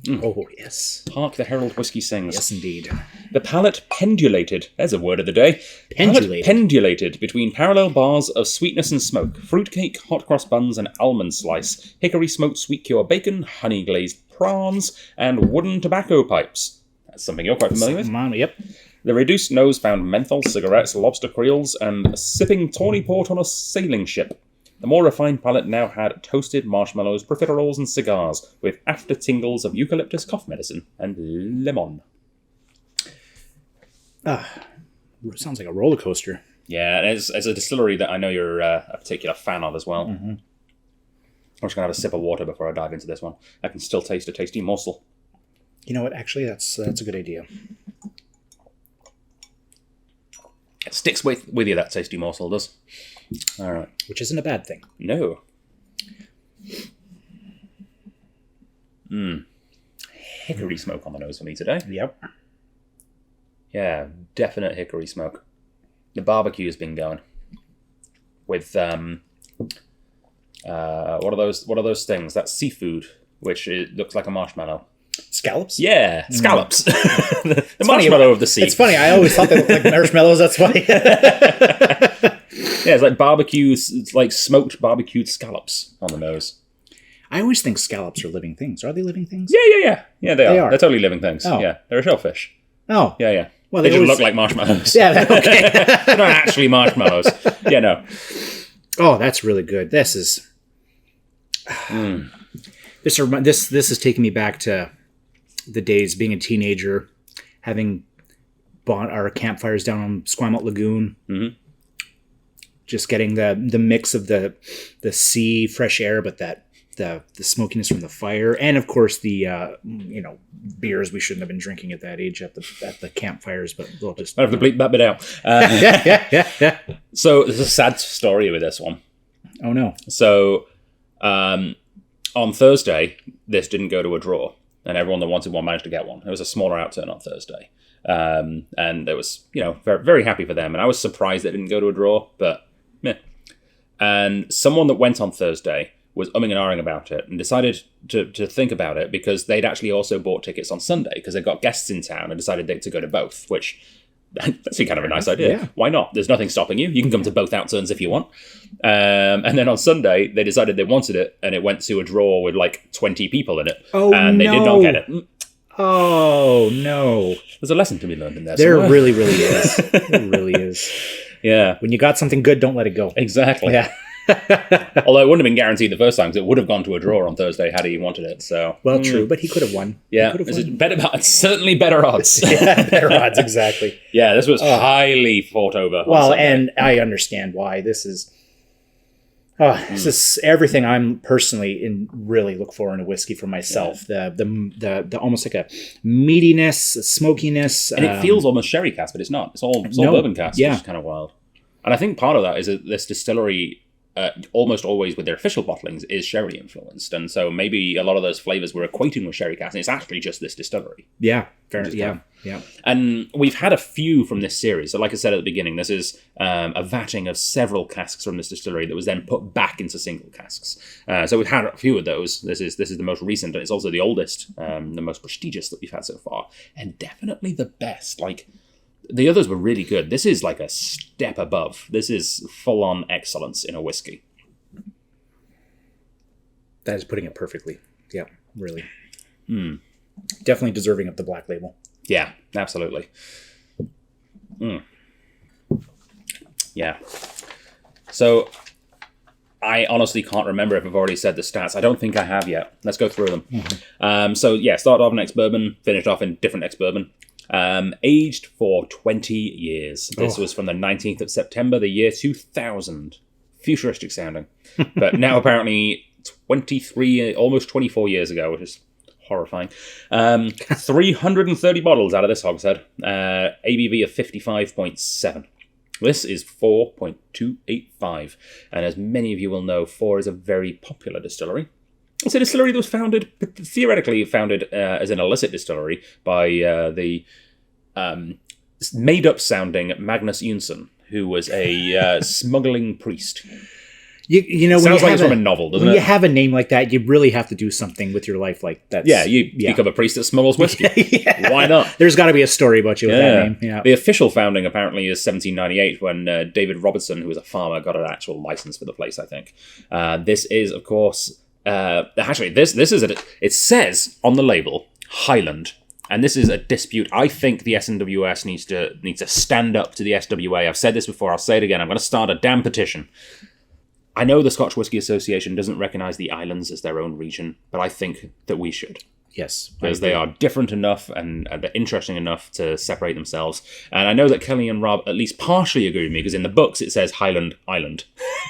Oh, yes. Hark the herald whiskey sings. Yes, indeed. The palate pendulated. There's a word of the day. Pendulated. Palate pendulated between parallel bars of sweetness and smoke. Fruitcake, hot cross buns, and almond slice. Hickory smoked sweet cure bacon, honey glazed prawns, and wooden tobacco pipes. That's something you're quite familiar with. Yep. The reduced nose found menthol, cigarettes, lobster creoles, and sipping tawny port on a sailing ship. The more refined palate now had toasted marshmallows, profiteroles, and cigars, with after tingles of eucalyptus cough medicine and lemon. Sounds like a roller coaster. Yeah, it's a distillery that I know you're a particular fan of as well. Mm-hmm. I'm just going to have a sip of water before I dive into this one. I can still taste a tasty morsel. You know what? Actually, that's a good idea. It sticks with you, that tasty morsel does. All right. Which isn't a bad thing. No. Hickory smoke on the nose for me today. Yep. Yeah, definite hickory smoke. The barbecue's been going. With what are those things? That's seafood, which looks like a marshmallow. Scallops? Yeah, scallops. the marshmallow of the sea. It's funny. I always thought they looked like marshmallows. That's why. Yeah, it's like barbecues. It's like smoked barbecued scallops on the nose. I always think scallops are living things. Are they living things? Yeah. Yeah, they are. They're totally living things. Oh. Yeah, they're a shellfish. Oh. Yeah. Well, they just look like marshmallows. Yeah, okay. They're not actually marshmallows. Yeah, no. Oh, that's really good. This is... This is taking me back to the days being a teenager, having bought our campfires down on Squamot Lagoon. Mm-hmm. Just getting the mix of the sea, fresh air, but the smokiness from the fire, and of course the beers we shouldn't have been drinking at that age at the campfires. But we'll just I have to bleep that bit out. Yeah. So there's a sad story with this one. Oh no. So on Thursday, this didn't go to a draw, and everyone that wanted one managed to get one. It was a smaller outturn on Thursday, and it was very, very happy for them. And I was surprised it didn't go to a draw, but meh. And someone that went on Thursday was umming and ahhing about it and decided to think about it because they'd actually also bought tickets on Sunday because they'd got guests in town and decided to go to both, which That's kind of a nice idea. Yeah. Why not? There's nothing stopping you. You can come to both Outturns if you want. And then on Sunday, they decided they wanted it, and it went to a draw with like 20 people in it. Oh, and they did not get it. Oh, no. There's a lesson to be learned in there. There somewhere. really, really is. There really is. Yeah, When you got something good, don't let it go. exactly. Yeah. Although it wouldn't have been guaranteed the first time because it would have gone to a draw on Thursday had he wanted it. So Well, true, but he could have won. He yeah, could have it's won. certainly better odds. Yeah, better odds, exactly. Yeah, this was highly fought over. on Well, Sunday. and I understand why. This is everything I'm personally really look for in a whiskey for myself. The almost like a meatiness, a smokiness, and it feels almost sherry cask, but it's not. It's all No, bourbon cask, yeah. which is kind of wild. And I think part of that is that this distillery, almost always with their official bottlings, is sherry influenced, and so maybe a lot of those flavors were equating with sherry cask, and it's actually just this distillery. yeah, fair, Just yeah, yeah. And we've had a few from this series. So like I said at the beginning, this is a vatting of several casks from this distillery that was then put back into single casks. So we've had a few of those. This is the most recent, and it's also the oldest, the most prestigious that we've had so far, and definitely the best. Like, the others were really good. This is like a step above. This is full-on excellence in a whiskey. That is putting it perfectly. Yeah, really. Definitely deserving of the black label. Yeah, absolutely. Yeah. So, I honestly can't remember if I've already said the stats. I don't think I have yet. Let's go through them. So, yeah, started off in ex-bourbon, finished off in different ex-bourbon. Aged for 20 years. This was from the 19th of September, the year 2000. Futuristic sounding. But now apparently 23, almost 24 years ago, which is horrifying. 330 bottles out of this hogshead. ABV of 55.7. This is 4.285. And as many of you will know, 4 is a very popular distillery. It's a distillery that was theoretically founded as an illicit distillery by the made-up sounding Magnus Jonsson, who was a smuggling priest. You know, Sounds like it's from a novel, doesn't when it? you have a name like that, you really have to do something with your life like that. Yeah, you become a priest that smuggles whiskey. Yeah. Why not? There's got to be a story about you with that name. Yeah. The official founding apparently is 1798 when David Robertson, who was a farmer, got an actual license for the place, I think. This is, of course... actually, this is it says on the label Highland, and this is a dispute. I think the SMWS needs to stand up to the SWA. I've said this before. I'll say it again. I'm going to start a damn petition. I know the Scotch Whisky Association doesn't recognise the islands as their own region, but I think that we should. Yes. Because they are different enough and they're interesting enough to separate themselves. And I know that Kelly and Rob at least partially agree with me, because in the books it says Highland Island.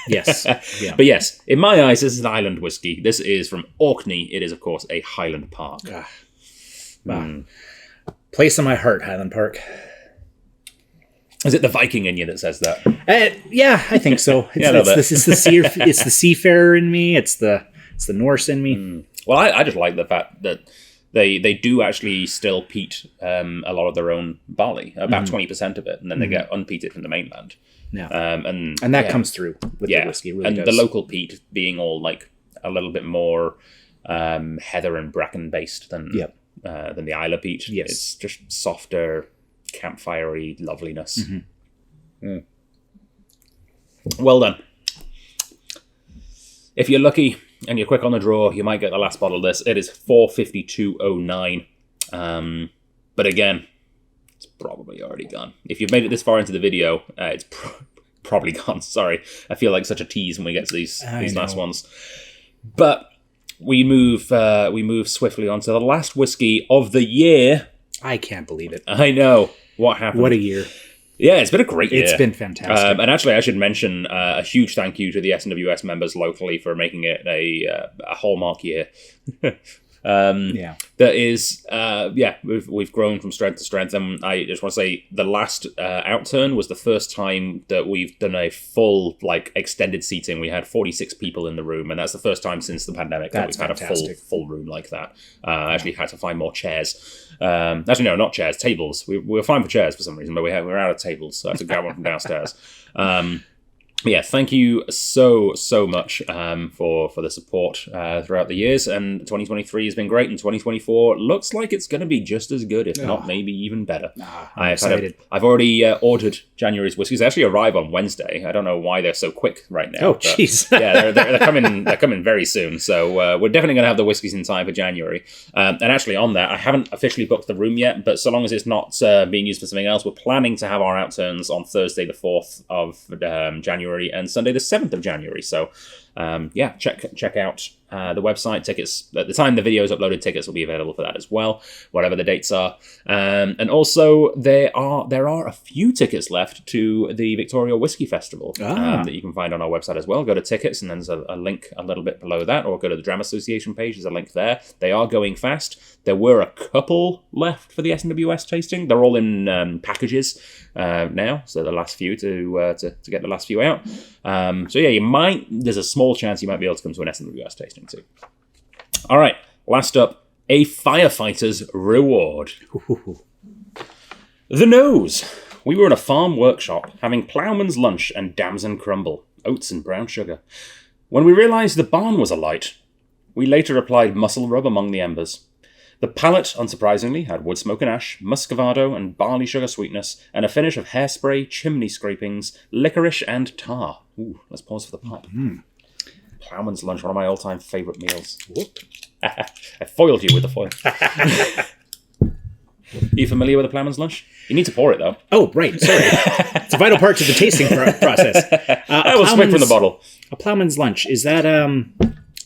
Yes. Yeah. But yes, in my eyes, this is an island whiskey. This is from Orkney. It is, of course, a Highland Park. Wow. Place in my heart, Highland Park. Is it the Viking in you that says that? Yeah, I think so. It's the seafarer in me. It's the Norse in me. Well, I just like the fact that they do actually still peat a lot of their own barley, about 20% of it, and then they get unpeated from the mainland. Yeah. And that comes through with the whiskey. It really and does. the local peat being all like a little bit more heather and bracken based than the Isla peat. Yes. It's just softer, campfirey loveliness. Well done. If you're lucky and you're quick on the draw, you might get the last bottle of this. It is 452.09. But again, it's probably already gone. If you've made it this far into the video, it's probably gone. Sorry. I feel like such a tease when we get to these last ones. But we move swiftly on to the last whiskey of the year. I can't believe it. I know. What happened? What a year. Yeah, it's been a great year. It's been fantastic. And actually, I should mention a huge thank you to the SMWS members locally for making it a hallmark year. That is, we've grown from strength to strength. And I just want to say the last Outturn was the first time that we've done a full, extended seating. We had 46 people in the room, and that's the first time since the pandemic that we've had a full room like that. I actually had to find more chairs. Actually, no, not chairs, tables. We were fine for chairs for some reason, but we're out of tables, so I had to grab one from downstairs. Yeah, thank you so much for the support throughout the years. And 2023 has been great, and 2024 looks like it's going to be just as good, if not maybe even better. I'm excited. I've already ordered January's whiskies. They actually arrive on Wednesday. I don't know why they're so quick right now. Oh, jeez. Yeah, they're coming. They're coming very soon. So we're definitely going to have the whiskies in time for January. And actually, on that, I haven't officially booked the room yet, but so long as it's not being used for something else, we're planning to have our outturns on Thursday, the 4th of January. And Sunday the 7th of January. So check out the website. Tickets at the time the video is uploaded, tickets will be available for that as well, whatever the dates are. And also there are a few tickets left to the Victoria Whisky Festival that you can find on our website as well. Go to tickets and then there's a link a little bit below that, or go to the Drama Association page, there's a link there. They are going fast. There were a couple left for the SMWS tasting. They're all in packages now, so the last few to get the last few out. There's a small chance you might be able to come to an SMWS tasting too. All right, last up, a firefighter's reward. The nose. We were in a farm workshop having ploughman's lunch and damson crumble, oats and brown sugar, when we realised the barn was alight. We later applied muscle rub among the embers. The palate, unsurprisingly, had wood smoke and ash, muscovado and barley sugar sweetness, and a finish of hairspray, chimney scrapings, licorice, and tar. Ooh, let's pause for the pop. Ploughman's lunch, one of my all-time favourite meals. I foiled you with the foil. Are you familiar with a ploughman's lunch? You need to pour it, though. Oh, right. Sorry. It's a vital part to the tasting process. I will swing from the bottle. A ploughman's lunch. Is that...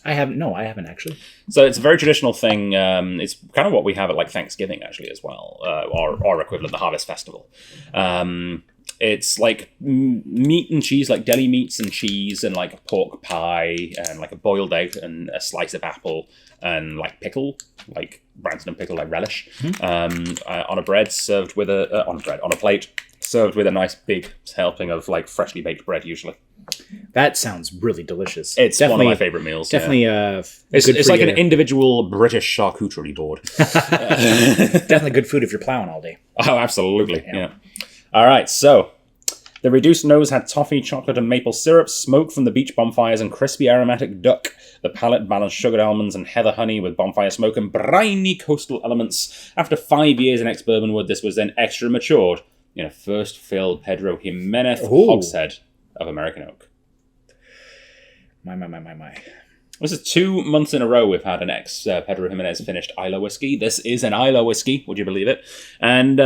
I haven't actually. So it's a very traditional thing. It's kind of what we have at like Thanksgiving actually as well, or equivalent, the Harvest Festival. It's like meat and cheese, like deli meats and cheese, and like a pork pie, and like a boiled egg, and a slice of apple, and like pickle, like Branston pickle, like relish, on a bread served with on a plate served with a nice big helping of like freshly baked bread usually. That sounds really delicious. It's definitely one of my favourite meals. Definitely, it's like an individual British charcuterie board. Definitely good food if you're plowing all day. Oh, absolutely. Yeah. All right, so the reduced nose had toffee, chocolate, and maple syrup, smoke from the beach bonfires, and crispy aromatic duck. The palate balanced sugared almonds and heather honey with bonfire smoke and briny coastal elements. After 5 years in ex-bourbon wood, this was then extra matured in a first fill Pedro Jimenez hogshead of American oak. My. This is 2 months in a row we've had an Pedro Jimenez finished Isla whiskey. This is an Isla whiskey, would you believe it? And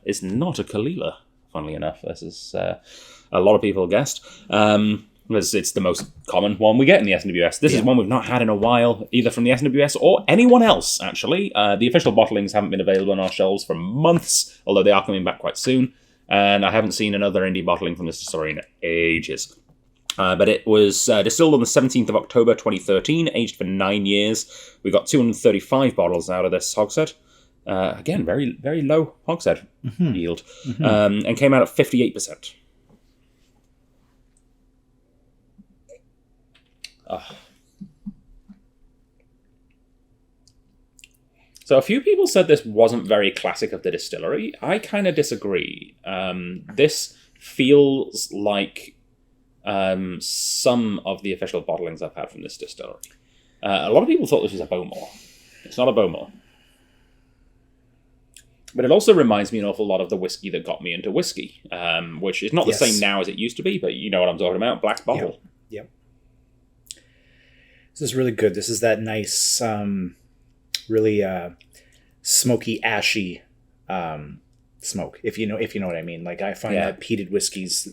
it's not a Kalila, funnily enough. This is a lot of people guessed. Because it's the most common one we get in the SMWS. This is one we've not had in a while, either from the SMWS or anyone else, actually. The official bottlings haven't been available on our shelves for months, although they are coming back quite soon. And I haven't seen another indie bottling from this distillery in ages. But it was distilled on the 17th of October 2013, aged for 9 years. We got 235 bottles out of this hogshead. Again, very, very low hogshead yield. And came out at 58%. So a few people said this wasn't very classic of the distillery. I kind of disagree. This feels like some of the official bottlings I've had from this distillery. A lot of people thought this was a Bowmore. It's not a Bowmore. But it also reminds me an awful lot of the whiskey that got me into whiskey, which is not the same now as it used to be, but you know what I'm talking about, Black Bottle. Yep. This is really good. This is that nice, really smoky, ashy smoke. If you know what I mean. Like I find that peated whiskeys,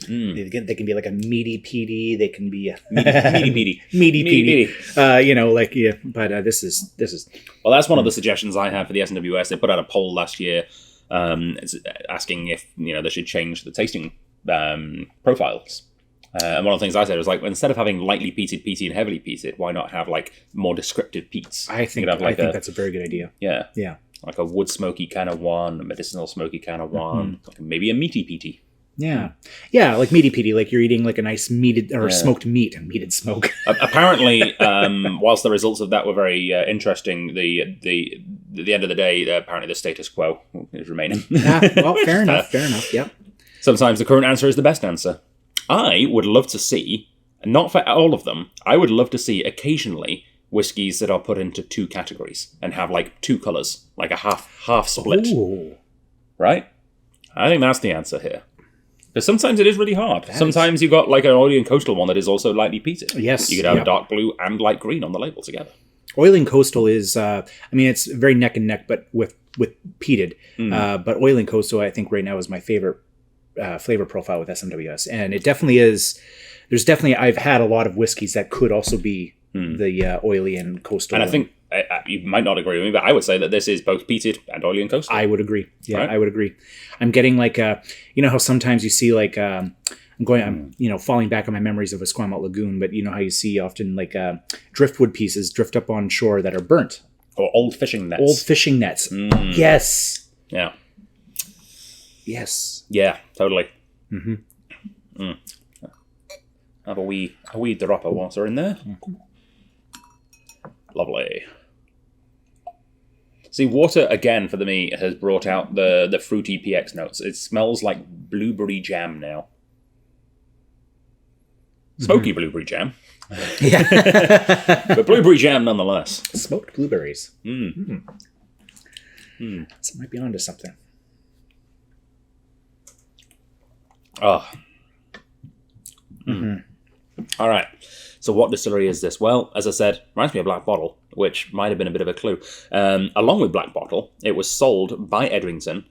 they can be like a meaty peaty. They can be a meaty peaty. But this is. Well, that's one of the suggestions I had for the SMWS. They put out a poll last year, asking if they should change the tasting profiles. And one of the things I said was like, instead of having lightly peated, peaty, and heavily peated, why not have like more descriptive peats? I think that's a very good idea. Yeah. Yeah. Like a wood smoky kind of one, a medicinal smoky kind of one, like maybe a meaty peaty. Yeah. Yeah, like meaty peaty, like you're eating like a nice meated or smoked meat and meated smoke. Apparently, whilst the results of that were very interesting, the at the end of the day, apparently the status quo is remaining. Well, fair enough. Yep. Sometimes the current answer is the best answer. I would love to see, not for all of them, I would love to see occasionally whiskies that are put into two categories and have like two colours, like a half split. Ooh. Right? I think that's the answer here. Because sometimes it is really hard. That Sometimes you've got like an oily and coastal one that is also lightly peated. Yes. You could have Yep. dark blue and light green on the label together. Oily and coastal is, it's very neck and neck, but with peated. But oily and coastal, I think right now is my favorite flavor profile with SMWS. And it definitely is, I've had a lot of whiskeys that could also be the oily and coastal. And I think, you might not agree with me, but I would say that this is both peated and oily and coastal. I would agree. Yeah, Right. I would agree. I'm getting like how sometimes you see like I'm falling back on my memories of Esquimalt Lagoon, but you know how you see often like driftwood pieces drift up on shore that are burnt. Or old fishing nets. Old fishing nets. Yes. Yeah. Yes. Yeah, totally. Have a wee drop of water in there. Lovely. See, water, again, for me, has brought out the fruity PX notes. It smells like blueberry jam now. Smoky blueberry jam. Yeah. But blueberry jam nonetheless. Smoked blueberries. So might be onto something. Oh. All right. So what distillery is this? Well, as I said, reminds me of Black Bottle, which might have been a bit of a clue. Along with Black Bottle, it was sold by Edrington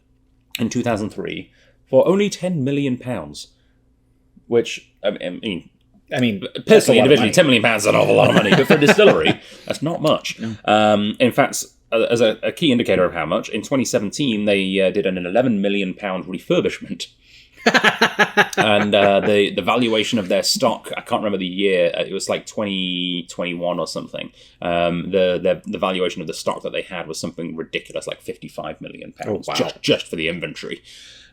in 2003 for only £10 million, which, personally, individually, £10 million is an awful lot of money, but for a distillery, that's not much. No. In fact, as a key indicator of how much, in 2017, they did an £11 million refurbishment. And the valuation of their stock, I can't remember the year, it was like 2021 or something. The valuation of the stock that they had was something ridiculous, like £55 million. Oh, wow. Just for the inventory.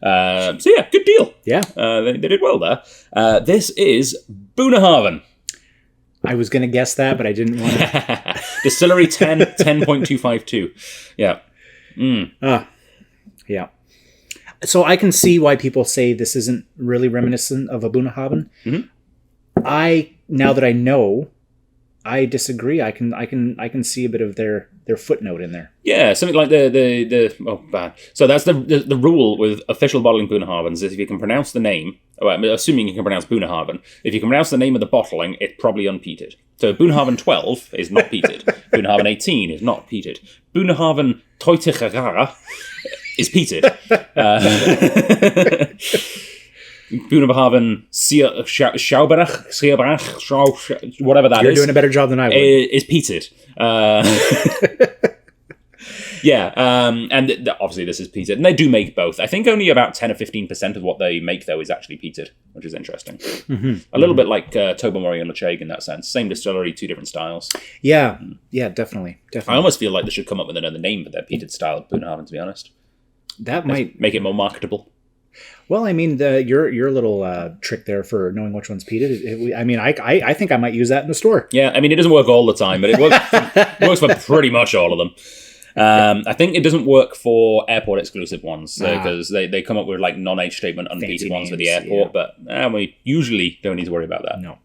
So yeah, good deal. Yeah. They did well there. This is Boonahaven. I was going to guess that, but I didn't want to. Distillery 10.252. Yeah. Yeah. So I can see why people say this isn't really reminiscent of a Boonahaven. Now that I know, I disagree. I can see a bit of their footnote in there. Yeah, something like the oh bad. So that's the rule with official bottling Boonahavens is if you can pronounce the name. Well, assuming you can pronounce Boonahaven, if you can pronounce the name of the bottling, it's probably unpeated. So Boonahaven 12 is not peated. Boonahaven 18 is not peated. Boonahaven Toitichagara is peated. Boonahaven Schauberach, whatever that is. You're doing a better job than I would. Is peated. And obviously this is peated. And they do make both. I think only about 10 or 15% of what they make, though, is actually peated, which is interesting. A little bit like Tobermory and Lechaig in that sense. Same distillery, two different styles. Yeah, definitely. I almost feel like they should come up with another name for their peated style of Boonahaven, to be honest. That might make it more marketable. Well, I mean, your little trick there for knowing which one's peated. I think I might use that in the store. Yeah, I mean, it doesn't work all the time, but it works for pretty much all of them. I think it doesn't work for airport exclusive ones because they come up with like non-age statement unpeated ones for the airport, but we usually don't need to worry about that. No.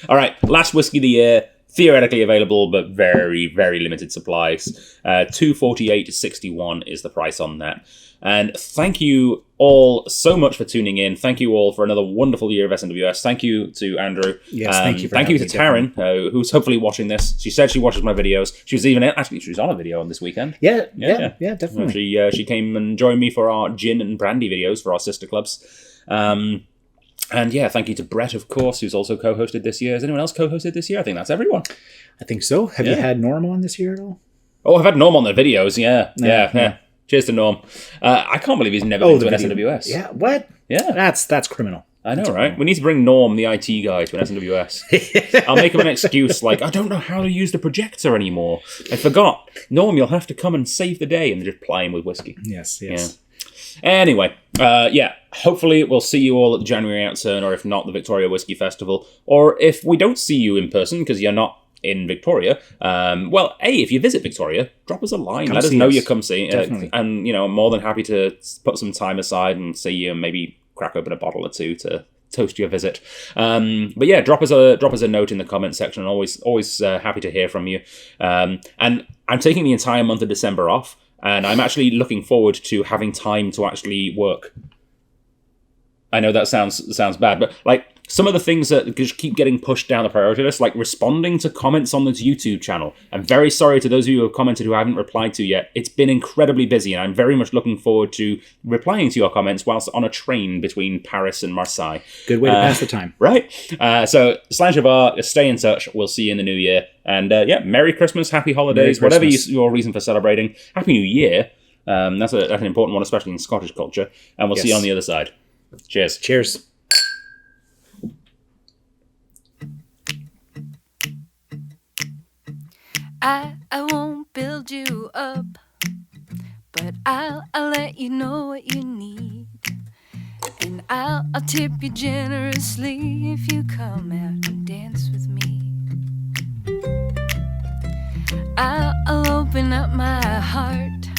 All right, last whiskey of the year. Theoretically available, but very, very limited supplies. $248.61 is the price on that. And thank you all so much for tuning in. Thank you all for another wonderful year of SMWS. Thank you to Andrew. Yes, thank you. Thank you to Taryn, who's hopefully watching this. She said she watches my videos. She was on a video on this weekend. Yeah, definitely. She came and joined me for our gin and brandy videos for our sister clubs. And yeah, thank you to Brett, of course, who's also co-hosted this year. Has anyone else co-hosted this year? I think that's everyone. I think so. Have you had Norm on this year at all? Oh, I've had Norm on the videos, yeah. Cheers to Norm. I can't believe he's never been to an SMWS. Yeah, what? Yeah. That's criminal. I know, right? We need to bring Norm, the IT guy, to an SMWS. I'll make him an excuse like, I don't know how to use the projector anymore. I forgot. Norm, you'll have to come and save the day, and just ply him with whiskey. Yes. Yeah. Anyway, hopefully we'll see you all at the January Outturn, or if not, the Victoria Whiskey Festival. Or if we don't see you in person, because you're not in Victoria, if you visit Victoria, drop us a line. Let us know you come see. Definitely. And, I'm more than happy to put some time aside and see you and maybe crack open a bottle or two to toast your visit. But yeah, drop us a note in the comment section. Always happy to hear from you. And I'm taking the entire month of December off, and I'm actually looking forward to having time to actually work. I know that sounds bad, but like some of the things that just keep getting pushed down the priority list, like responding to comments on this YouTube channel. I'm very sorry to those of you who have commented who I haven't replied to yet. It's been incredibly busy, and I'm very much looking forward to replying to your comments whilst on a train between Paris and Marseille. Good way to pass the time. Right. So, Slanjavar, stay in touch. We'll see you in the new year. And Merry Christmas, Happy Holidays, Merry whatever Christmas. your reason for celebrating. Happy New Year. That's an important one, especially in Scottish culture. And we'll see you on the other side. Cheers. Cheers. I won't build you up, but I'll let you know what you need. And I'll tip you generously if you come out and dance with me. I'll open up my heart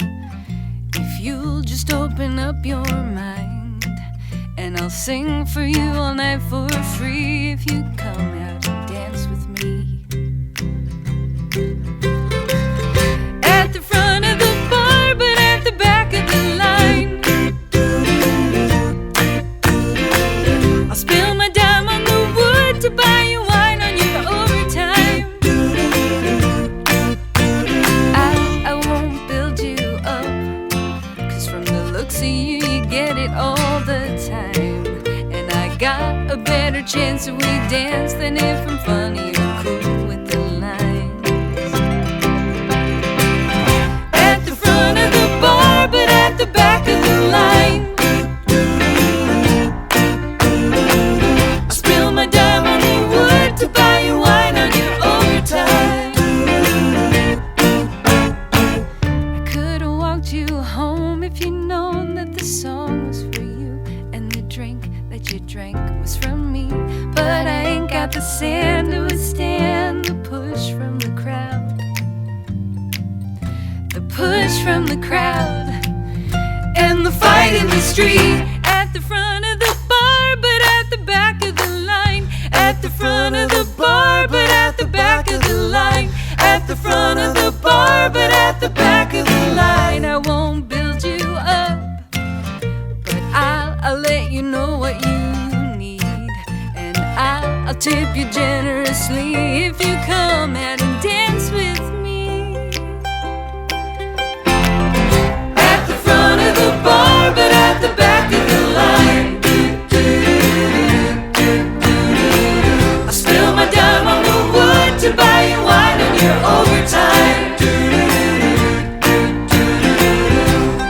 if you'll just open up your mind. And I'll sing for you all night for free if you come out and dance with me. At the front of the bar, but at the back of the line, I'll spill my dime on the wood to buy you wine on your overtime. I won't build you up, 'cause from the looks of you, you get it all the time. And I got a better chance if we dance than if I'm funny or cool with the lines. At the front of the bar, but at the back of the line, I spill my dime on the wood to buy you wine on your overtime. I could have walked you home if you'd known that the song was for you and the drink that you drank was from me. But I ain't got the sand to withstand the push from the crowd. The push from the crowd and the fight in the street. At the front of the bar, but at the back of the line. At the front of the bar, but at the back of the line. At the front of the bar, but at the back of the line. I won't build you up, but I'll let you know what you need. And I'll tip you generously if you come out and dance with me. At the front of the bar, but at the back of the line, I spill my dime on the wood to buy you wine on your overtime.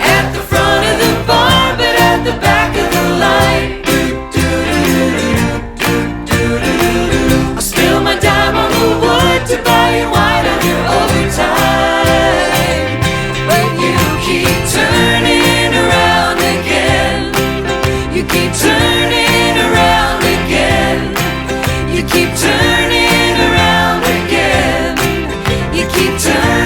At the front of the bar, but at the back of the line, I spill my dime on the wood to buy you wine on your overtime. But you keep turning around again. You keep turning around again. You keep turning around again. You keep turning